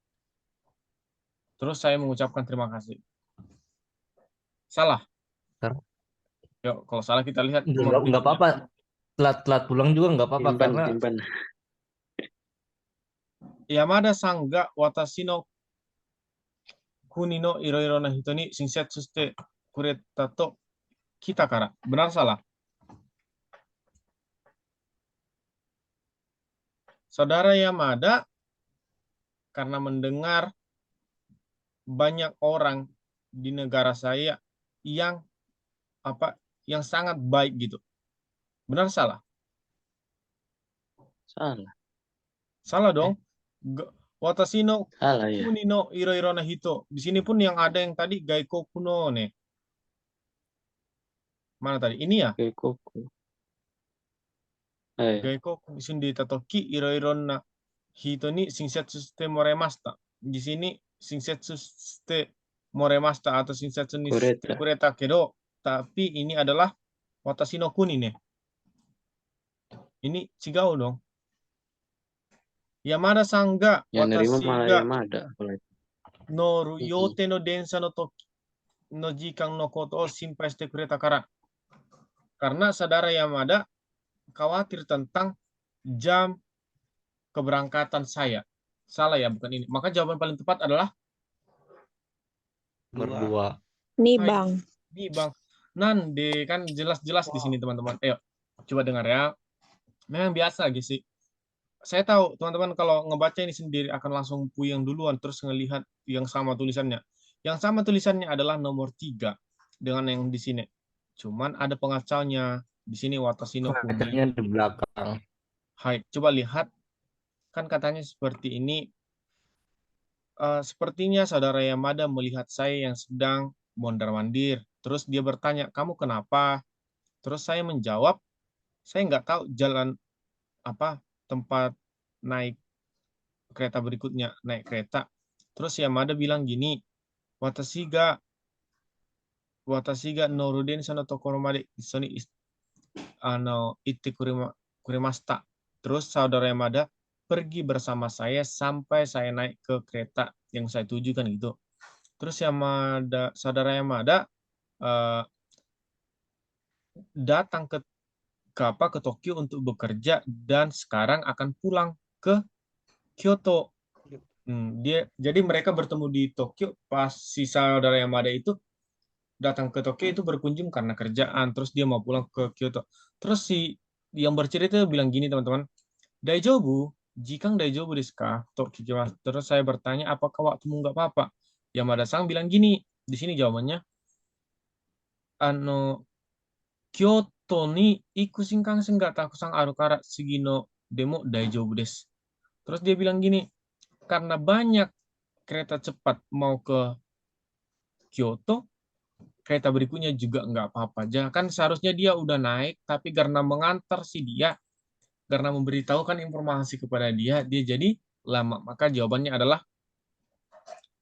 Terus saya mengucapkan terima kasih. Salah? Yuk, kalau salah kita lihat. Nggak apa-apa. Telat pulang juga nggak apa-apa karena Yamada-san ga watashi no kuni no iro-iro na hito ni shinsetsu shite kureta to kita kara. Benar salah? Saudara Yamada karena mendengar banyak orang di negara saya yang sangat baik gitu. Benar salah? Salah dong. Watashi no kuni no iro-iro na hito. Di sini pun yang ada yang tadi gaikoku no ne. Mana tadi? Ini ya? Gaikoku shindeta toki iro-iro na hito ni shinsetsu shite moremashita. Di sini shinsetsu shite moremashita atau shinsetsu ni shite kureta kedo, tapi ini adalah watashi no kuni ne. Ini chigau dong. Yamada-san ga watashi ga noru yote no densa no toki no jikan no koto o shinpai shite kureta kara. Karena saudara Yamada khawatir tentang jam keberangkatan saya. Salah ya, bukan ini. Maka jawaban paling tepat adalah berdua. Nih bang. Nande kan jelas-jelas di sini teman-teman. Ayo, coba dengar ya. Memang biasa gitu sih. Saya tahu teman-teman kalau ngebaca ini sendiri akan langsung puyeng duluan terus ngelihat yang sama tulisannya. Yang sama tulisannya adalah nomor 3 dengan yang di sini. Cuman ada pengacaunya. Di sini watashi no kuni. Pengacaunya di belakang. Hai, coba lihat. Kan katanya seperti ini. Sepertinya saudara Yamada melihat saya yang sedang mondar-mandir. Terus dia bertanya, kamu kenapa? Terus saya menjawab, saya nggak tahu jalan tempat naik kereta berikutnya, naik kereta. Terus Yamada bilang gini, watashi ga noruden sono tokoro made isoni itte kuremashita. Terus saudara Yamada pergi bersama saya sampai saya naik ke kereta yang saya tuju kan gitu. Terus saudara Yamada datang ke Tokyo untuk bekerja dan sekarang akan pulang ke Kyoto. Jadi mereka bertemu di Tokyo pas si saudara Yamada itu datang ke Tokyo itu berkunjung karena kerjaan, terus dia mau pulang ke Kyoto. Terus si yang bercerita bilang gini teman-teman, Daijoubu, jikang daijoubu desu ka? Terus saya bertanya, apakah waktumu nggak apa-apa? Yamada-san bilang gini, di sini jawabannya, Kyoto ni iku shinkansen ga takusang aru kara sugi no demo daijoubu desu. Terus dia bilang gini, karena banyak kereta cepat mau ke Kyoto, kereta berikutnya juga nggak apa-apa aja. Kan seharusnya dia udah naik, tapi karena mengantar si dia, karena memberitahukan informasi kepada dia, dia jadi lama. Maka jawabannya adalah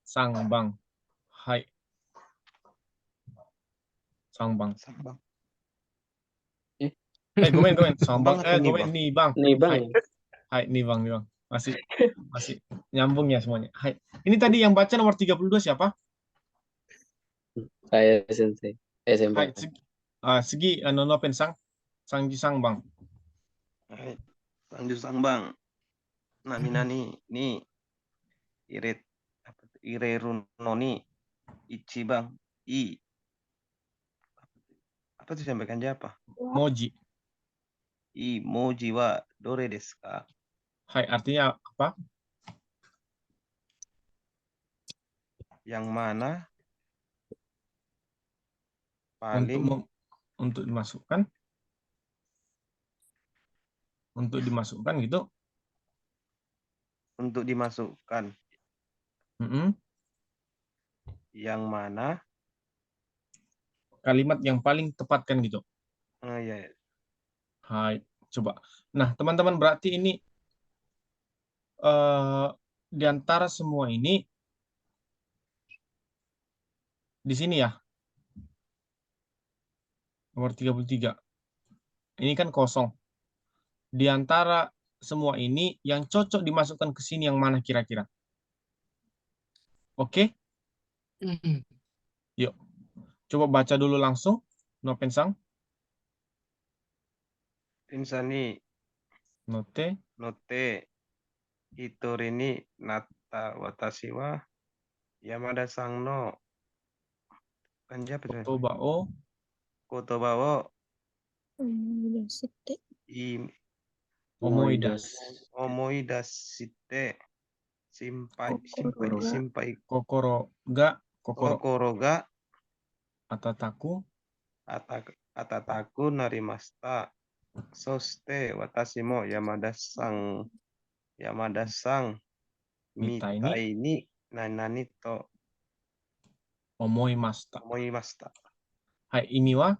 Sangbang. Hai. Sangbang. Sangbang. Gomen. Sangbang. Bang atau Gomen nih bang. Nih bang. Hai. Hai nih bang. Masih nyambung ya semuanya. Hai. Ini tadi yang baca nomor 32 siapa? Saya sensei. Hai. Senpai. Segi nono pensang. Sangji Sangbang. Hai. Sanju Sangbang. Nani ni ire runo ni Ichibang I. Apa tuh sampai kanji apa? Moji. I moji wa dore desu ka? Hai, artinya apa? Yang mana paling Untuk dimasukkan? Untuk dimasukkan gitu? untuk dimasukkan? Yang mana? Kalimat yang paling tepat kan gitu. Ya. Hai, coba. Nah, teman-teman berarti ini di antara semua ini di sini ya. Nomor 33. Ini kan kosong. Di antara semua ini yang cocok dimasukkan ke sini yang mana kira-kira? Oke? Yuk. Coba baca dulu langsung. No pensang. Insani Note. Hitori ni natta watashi wa Yamada Sang no kanji apa tuh? Kotoba wo omoidashite simpai Kokoro ga atataku narimashita. Soste watashi mo Yamada Sang mitai ni nani to omoimashita. Hai, ini wa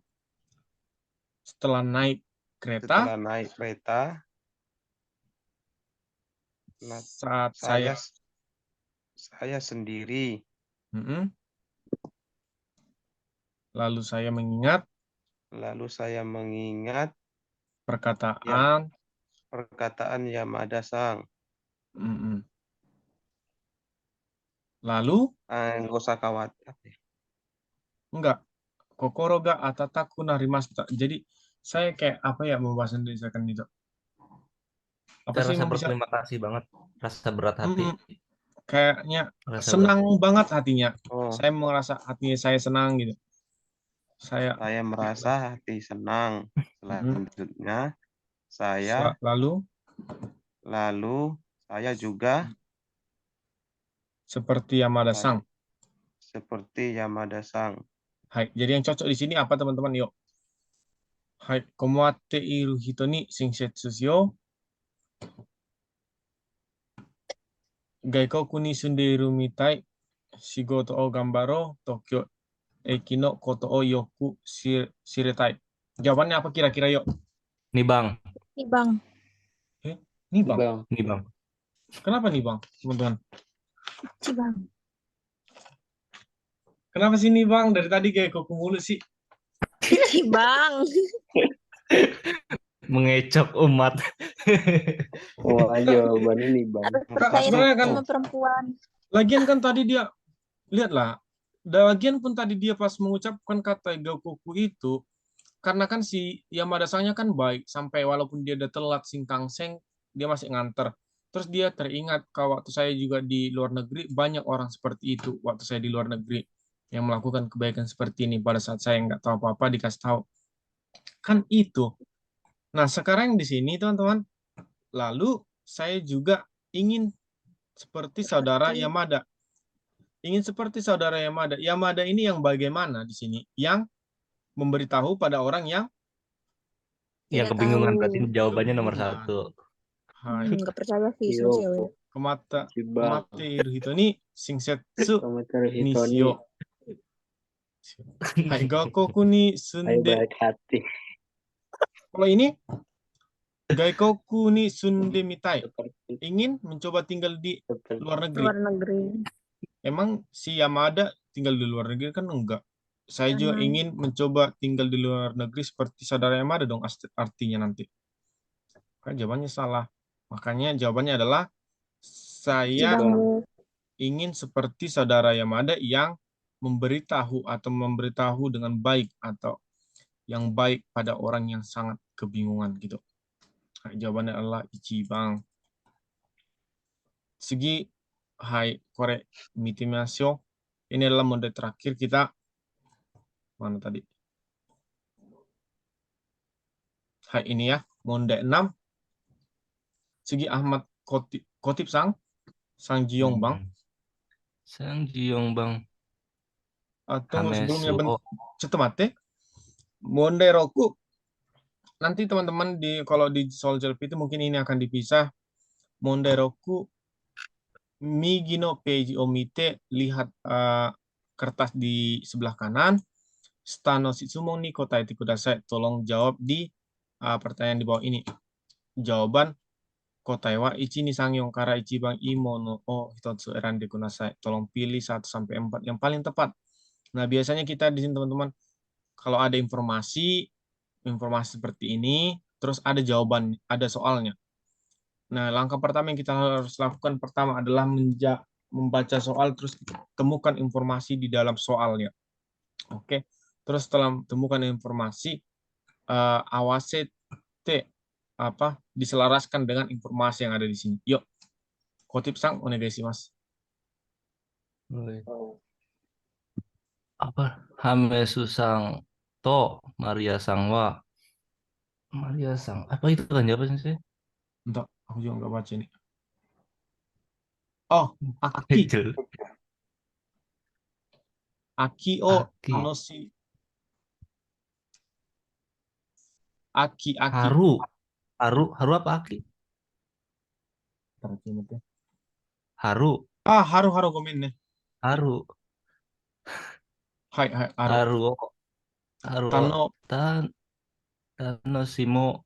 setelah naik kereta. Saat saya sendiri. Lalu saya mengingat perkataan Yamada Sang. Lalu Nggak usah khawatir. enggak. Kokoro ga atataku narimashita. Jadi saya kayak apa ya membahas Indonesia itu? Apa sih rasa berterima kasih banget, rasa berat hati. Kayaknya senang banget hatinya. Saya merasa hatinya saya senang gitu. Saya merasa hati senang. Selanjutnya saya lalu saya juga seperti Yamada Sang. Hai, jadi yang cocok di sini apa teman-teman? Yuk. Hai, komatte iru hito ni shinsetsu yo. Gaikoku ni sundeiru mitai shigoto o gambaro Tokyo eki no koto o yoku shiretai. Jawabannya apa kira-kira yuk? Nih bang. Nih bang. Kenapa nih bang, teman-teman? Cibang. Kenapa sih nih bang? Dari tadi kayak kok mulu sih. Cibang. Mengecok umat. Wah, jawabannya nih bang. Sebenarnya kan perempuan. Lagian kan tadi dia lihatlah. Lagian pun tadi dia pas mengucapkan kata Gokuku itu, karena kan si Yamada Sangnya kan baik sampai walaupun dia udah telat Shinkansen, dia masih nganter. Terus dia teringat kalau waktu saya juga di luar negeri banyak orang seperti itu waktu saya di luar negeri yang melakukan kebaikan seperti ini pada saat saya nggak tahu apa-apa dikasih tahu. Kan itu. Nah, sekarang di sini teman-teman, lalu saya juga ingin seperti saudara Yamada. Ingin seperti saudara Yamada. Yamada ini yang bagaimana di sini? Yang memberitahu pada orang yang kebingungan, berarti jawabannya nomor 1. はい。Nggak percaya sih sama cewek. 困った、一困番っている人に親切 komentar に Hito し ni よう。はい。外国に住 ayo んで、 baik hati. kalau ini, 外国に住んでみたい。 Seperti Ingin mencoba tinggal di seperti luar negeri. Luar negeri. Emang si Yamada tinggal di luar negeri kan enggak. Saya juga Emang. ingin mencoba tinggal di luar negeri seperti saudara Yamada dong artinya nanti. Kan jawabannya salah. Makanya jawabannya adalah saya Sedang ingin seperti saudara Yamada yang memberitahu atau memberitahu dengan baik atau yang baik pada orang yang sangat kebingungan gitu. Nah, jawabannya adalah Ichibang. Segi, hai, kore, mitimasyo. Ini adalah mode terakhir kita. Mana tadi? Hai, ini ya, mode 6. Segi Ahmad Kotip Sang Jiong Bang. Sang Jiong Bang. Tunggu sebelumnya Hamesu. cetemate. Monde Roku. Nanti teman-teman kalau di Soldier itu mungkin ini akan dipisah. Monde Roku Migino Peiji Omite, lihat kertas di sebelah kanan. Stano Shitsumon ni kotaete kudasai. Tolong jawab di pertanyaan di bawah ini. Jawaban kotae wa 1, 2, 3, 4 kara ichiban ii mono o hitotsu erande kudasai. Tolong pilih 1 sampai 4 yang paling tepat. Nah, biasanya kita di sini teman-teman kalau ada informasi seperti ini, terus ada jawaban, ada soalnya. Nah, langkah pertama yang kita harus lakukan pertama adalah membaca soal, terus temukan informasi di dalam soalnya. Oke, terus setelah temukan informasi, diselaraskan dengan informasi yang ada di sini. Yuk, Kotip Sang, onegai shimasu. Apa? Hamesu Sang to Maria Sang wa. Maria Sang. Apa itu kan jawab sih? Bentar, aku juga nggak baca ini. Oh, Aki. Aki o Aki. noshi. Aki. Haru apa Aki? Haru. Haru gomen ne. Haru. Hai, haru. Haru. Tano shimo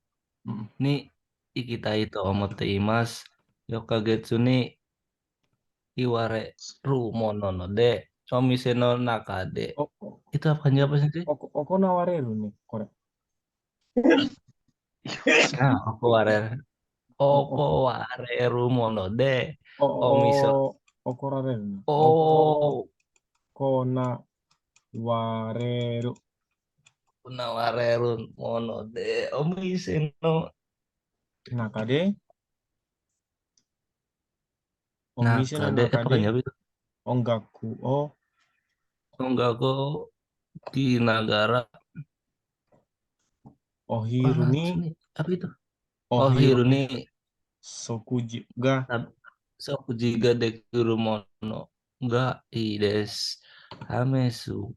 ni ikitai to omotte imasu. Yokagetsu ni iware ru mono no de omise no naka de. Itu apa jawabannya sih? Oko nawareru nih, kore. Nah, oko wareru mono de omiso. Oko rareru. Oh, Kona wareru. nawareru mono de omise no Naka de. Omise no naka de. naka Apa kan de. jawab itu? Ongaku o. Ongaku di negara. Ohiru ni. Apa itu? Ohiru ni. Sokuji ga. Sokuji ga dekiru mono ga ii desu. Hamesu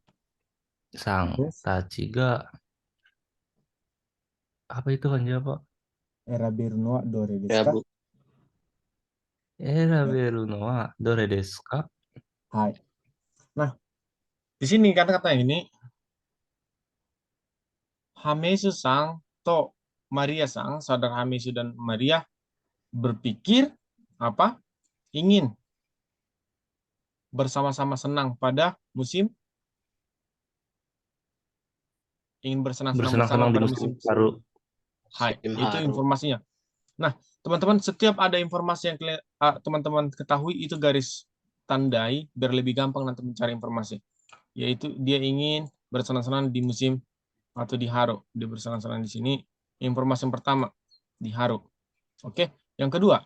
Sang tachi ga. Apa itu kan jawab? Eraberu no wa dore desu ka? Eraberu no wa dore desu ka? Hai. Nah, di sini kata-kata ini Hamesu Sang to Maria Sang, saudara Hamesu dan Maria berpikir apa? Ingin bersama-sama senang pada musim, ingin bersenang-senang bersama pada musim baru. Hai, itu informasinya. Nah, teman-teman, setiap ada informasi yang teman-teman ketahui itu garis tandai biar lebih gampang nanti mencari informasi. Yaitu dia ingin bersenang-senang di musim atau di haru. Dia bersenang-senang di sini. Informasi yang pertama di haru. Oke, yang kedua.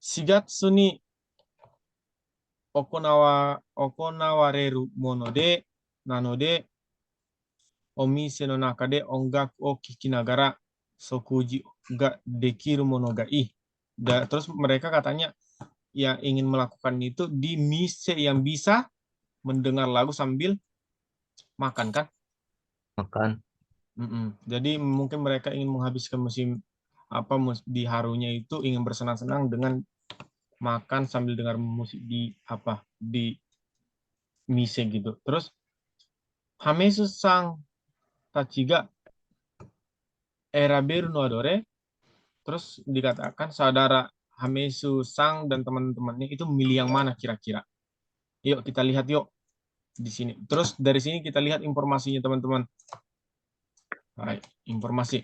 Shigatsu ni okonawareru mono de nanode omise no naka de ongaku o kiki nagara sokuji ga dekiru mono ga ii. Terus mereka katanya yang ingin melakukan itu di mise yang bisa mendengar lagu sambil makan kan? Makan. Jadi mungkin mereka ingin menghabiskan musim di harunya itu ingin bersenang-senang dengan makan sambil dengar musik di mise gitu. Terus Hamesu sang tachiga eraberu no adore. Terus dikatakan saudara Hamesu sang dan teman-temannya itu memilih yang mana kira-kira? Yuk kita lihat yuk di sini. Terus dari sini kita lihat informasinya teman-teman. Baik, informasi.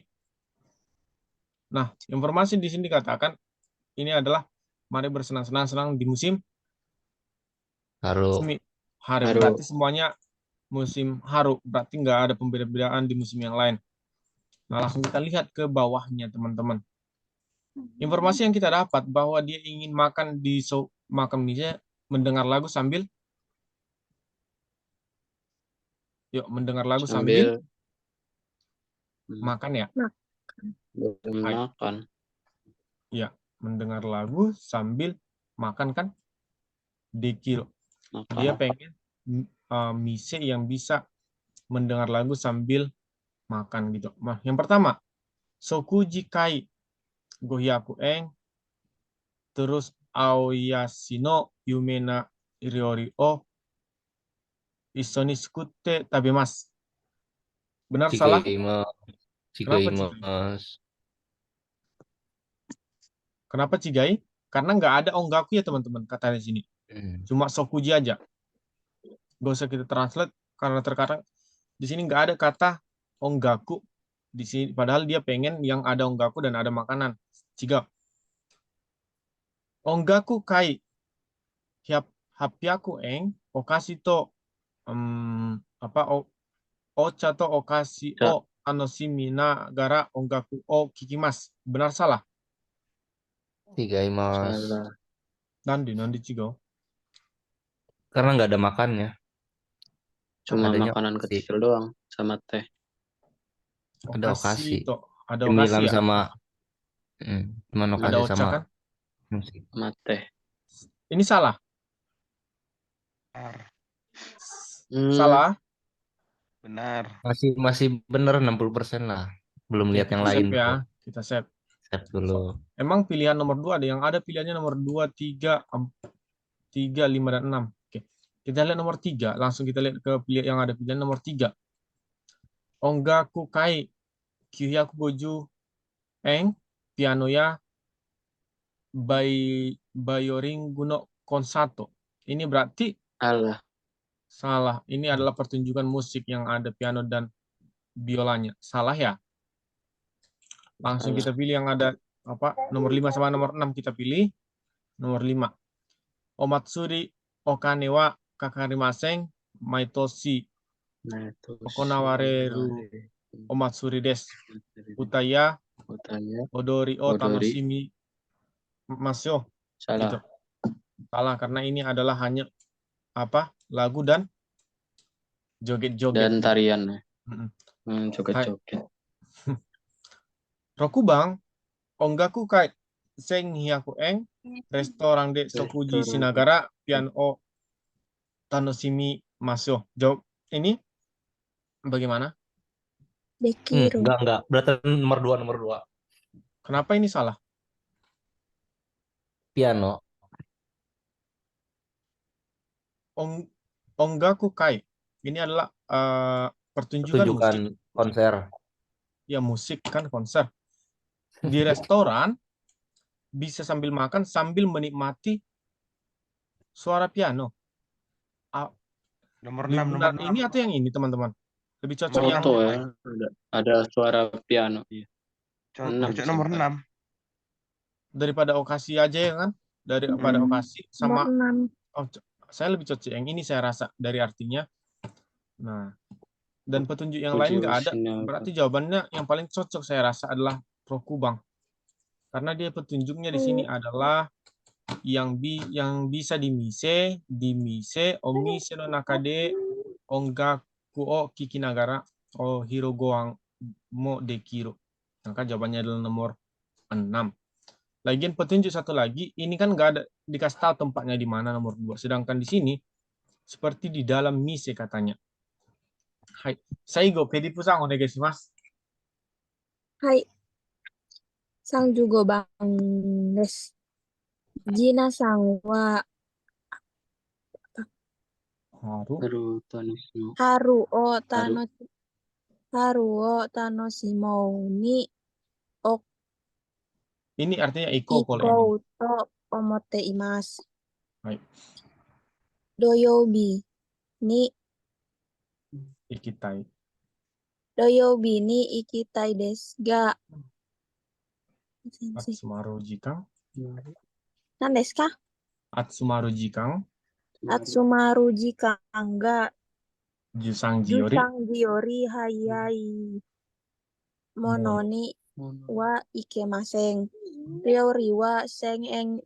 Nah, informasi di sini dikatakan ini adalah mari bersenang-senang di musim Haru. haru. Berarti semuanya musim haru. Berarti nggak ada pembeda-bedaan di musim yang lain. Nah, langsung kita lihat ke bawahnya teman-teman. Informasi yang kita dapat bahwa dia ingin makan di makam mise mendengar lagu sambil mendengar lagu sambil makan ya. Makan. Ya, mendengar lagu sambil makan kan? Dekiro. Dia pengen mise yang bisa mendengar lagu sambil makan gitu. Nah, yang pertama, Sokuji Kai Gohyaku Eng, terus Aoyashino Yumena Ryori o Isoni Sukute Tabemas. Benar salah? Kenapa Cigai? Karena nggak ada onggaku ya teman-teman katanya di sini. Cuma Sokuji aja. Gak usah kita translate karena terkadang di sini nggak ada kata onggaku di sini. Padahal dia pengen yang ada onggaku dan ada makanan. Ciga. Onggaku kai hapiaku eng okashi to ocha to okashi o anoshimi nagara onggaku o kikimasu. Benar salah? Salah. Nandi Ciga. Karena nggak ada makannya. Cuma Adanya makanan kecil doang sama teh. Ada okasi. Ada Cemilan okasi ya? sama cuman okasi Ada ocha sama kan? musik. Sama teh. Ini salah. Salah? Benar. Masih bener 60% lah. Belum lihat yang lain. Ya. Kita save. Save dulu. Emang pilihan nomor 2 ada pilihannya nomor 2, 3, 5 dan 6. Oke. Kita lihat nomor 3. Langsung kita lihat ke pilihan yang ada pilihan nomor 3. Onggaku kai Kyuhyaku Goju Eng piano ya Bayoring Guno Konsato. Ini berarti salah. Ini adalah pertunjukan musik yang ada piano dan biolanya. Salah ya? Langsung kita pilih yang ada nomor 5 sama nomor 6 kita pilih. Nomor 5. Omatsuri Okane wa kakarimasen maitoshi okonawareru omatsuri desu. Utaya odori o tanoshimi masu. Salah. Gitu. Salah karena ini adalah hanya lagu dan joget-joget. Dan tarian. Joget-joget. Rokubang Onggaku kai Seng Hyaku Eng restoran de Sokuji Shinagara piano o tanoshimi masu. Jawab ini bagaimana? Dekiro. Enggak. Berarti nomor 2. Kenapa ini salah? Piano. Onggaku kai. Ini adalah pertunjukan musik. Konser. Ya musik kan konser. Di restoran bisa sambil makan sambil menikmati suara piano. Nomor 6. Ini atau yang ini teman-teman? Lebih cocok yang ya. Ada suara piano. Cocok nomor 6. Daripada okasi aja ya kan? Daripada okasi sama saya lebih cocok yang ini saya rasa dari artinya. Nah, dan petunjuk yang lain nggak ada. Berarti jawabannya yang paling cocok saya rasa adalah Rokubang. Karena dia petunjuknya di sini adalah yang bisa dimise, omise no nakade ongaku o kikinagara o hirogoang mo dekiru. Maka jawabannya adalah nomor 6. Lagian petunjuk satu lagi, ini kan nggak ada dikasih tahu tempatnya di mana nomor 2. Sedangkan di sini seperti di dalam mise katanya. Hai, saigo pedi pusang onegai shimasu. Hai. Sang jugo bang des. Jina sang wa Haru. haru o tano haru o tano simou ni ok Ini artinya iko kalau ini. iko to omote imasu. Baik. Doyobi ni Ikitai. doyobi ni ikitai desu ga. Atsumaru jikang. Nan desu ka? Atsumaru jikang. Atsumaru jikang ga Jusang jiori. jusang jiori hayai mono ni wa ikemasen. Ryori wa seng eng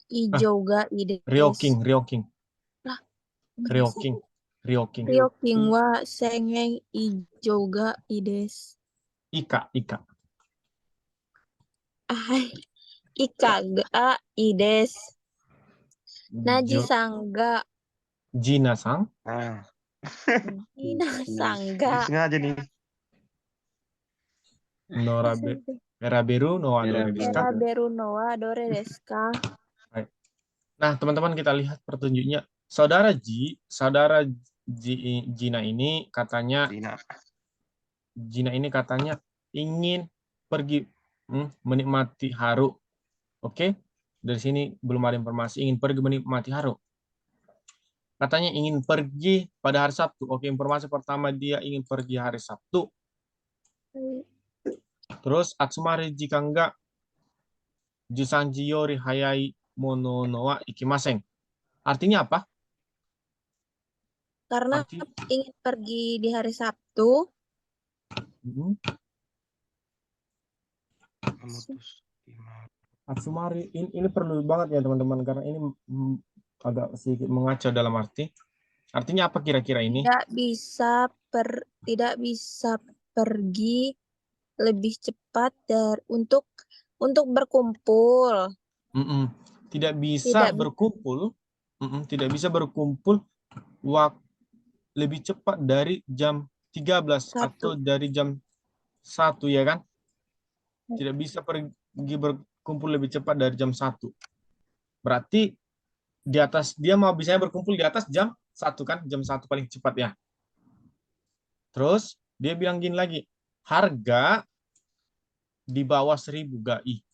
ijou ga ide Ryoking. Lah, Ryoking. Ryoking wa seng eng ijou ga ides. Ika. Ai, ika ga ides. Naji sang ga Jina sang. Nah, Jina sang ga sengaja nih. Eraberu no wa dore desu ka? Eraberu no wa dore desu ka? Nah, teman-teman kita lihat petunjuknya. Jina ini katanya ingin pergi menikmati haru. Oke. Dari sini belum ada informasi ingin pergi menikmati haru. Katanya ingin pergi pada hari Sabtu. Oke, informasi pertama dia ingin pergi hari Sabtu. Terus Atsumari jika enggak Jusanji yori hayai mono no wa ikimasen. Artinya apa? Karena ingin pergi di hari Sabtu. Atsumari ini perlu banget ya teman-teman karena ini agak sedikit mengacau dalam arti. Artinya apa kira-kira ini? Tidak bisa pergi lebih cepat untuk berkumpul. Tidak bisa berkumpul. Tidak bisa berkumpul lebih cepat dari jam 13 atau dari jam 1 ya kan? Tidak bisa pergi berkumpul lebih cepat dari jam 1. Berarti di atas dia mau bisanya berkumpul di atas jam 1 kan? Jam 1 paling cepat ya. Terus dia bilang gini lagi, harga di bawah 1.000 gai.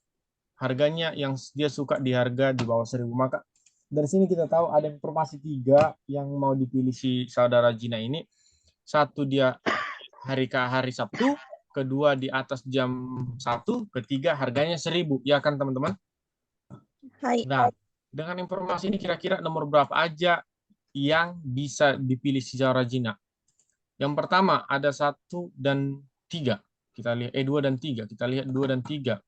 Harganya yang dia suka di harga di bawah 1.000. Maka dari sini kita tahu ada informasi 3 yang mau dipilih si saudara Jina ini. Satu dia hari Sabtu, kedua di atas jam 1, ketiga harganya 1.000. Ya kan teman-teman? Nah, dengan informasi ini kira-kira nomor berapa aja yang bisa dipilih si saudara Jina? Yang pertama ada 1 dan 3. Kita lihat 2 dan 3. Kita lihat 2 dan 3.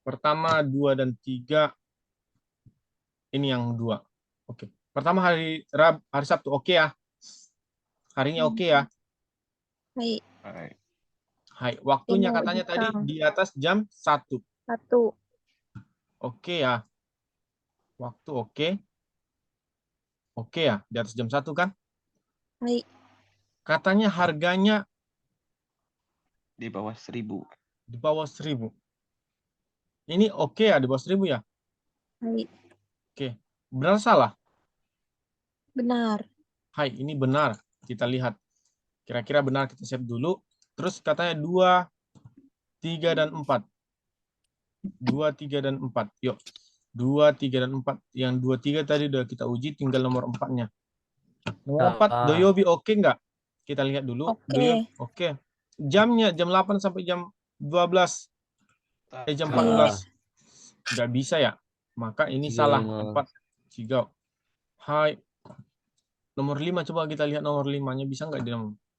Pertama 2 dan 3. Ini yang 2. Oke. Pertama hari Sabtu oke ya. Harinya oke ya. Hai. Waktunya katanya tadi di atas jam 1. Oke ya. Waktu oke. Oke ya, di atas jam 1 kan? Hai. Katanya harganya di bawah 1.000. Di bawah 1.000. Ini oke ya, di bawah 1.000 ya? Hai. Oke. Benar salah? Benar. Hai, ini benar. Kita lihat. Kira-kira benar, kita save dulu. Terus katanya 2, 3, dan 4. 2, 3, dan 4. Yuk. 2, 3, dan 4. Yang 2, 3 tadi udah kita uji, tinggal nomor 4-nya. Nomor 4, Doyobi oke nggak? Kita lihat dulu. Oke. Oke. Jamnya, jam 8 sampai jam 12. Jam 14. Nggak bisa ya? Maka ini salah. 4. Cigau. Hai. Nomor 5, coba kita lihat nomor 5-nya. Bisa nggak di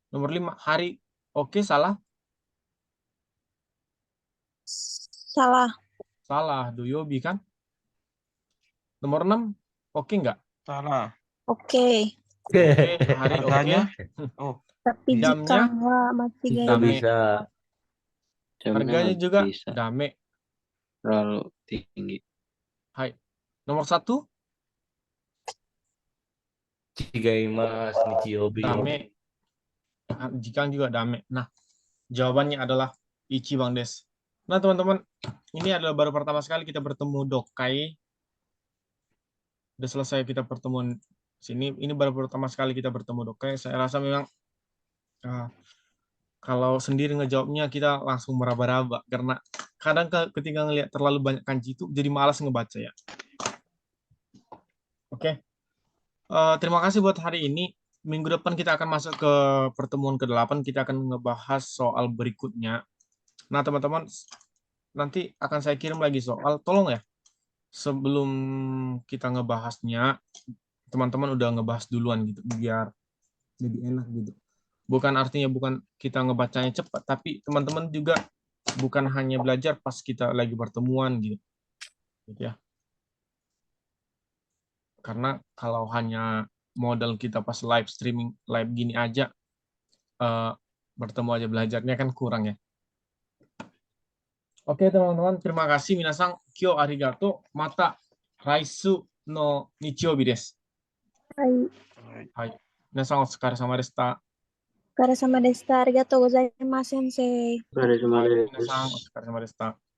nomor 5? Hari oke, salah? Salah. Salah, Doyobi kan? Nomor 6, oke nggak? Salah. Oke. Oke, hari oke. Oh. Tapi jamnya masih Nggak bisa. Harganya juga dame. Terlalu tinggi. Hai. Nomor 1? Chigaimasu, Nichiyobi. Dame. Jika juga dame. Nah, jawabannya adalah Ichiban des. Nah, teman-teman, ini adalah baru pertama sekali kita bertemu Dokai. Udah selesai kita pertemuan sini. Ini baru pertama sekali kita bertemu Dokai. Saya rasa memang kalau sendiri ngejawabnya kita langsung meraba-raba. Karena kadang ketika ngelihat terlalu banyak kanji itu jadi malas ngebaca ya. Oke. Terima kasih buat hari ini. Minggu depan kita akan masuk ke pertemuan ke-8. Kita akan ngebahas soal berikutnya. Nah, teman-teman, nanti akan saya kirim lagi soal. Tolong ya, sebelum kita ngebahasnya, teman-teman udah ngebahas duluan gitu, biar lebih enak gitu. Bukan artinya bukan kita ngebacanya cepat, tapi teman-teman juga bukan hanya belajar pas kita lagi pertemuan gitu ya. Karena kalau hanya modal kita pas live streaming, live gini aja, bertemu aja belajarnya kan kurang ya. Oke teman-teman, terima kasih. Minasang, kyo arigato. Mata raisu no nichiyoubi desu. Hai. Minasang, otsukaresama deshita. お疲れ様でした。ありがとうございます、先生。お疲れ様です。皆さん、お疲れ様でした。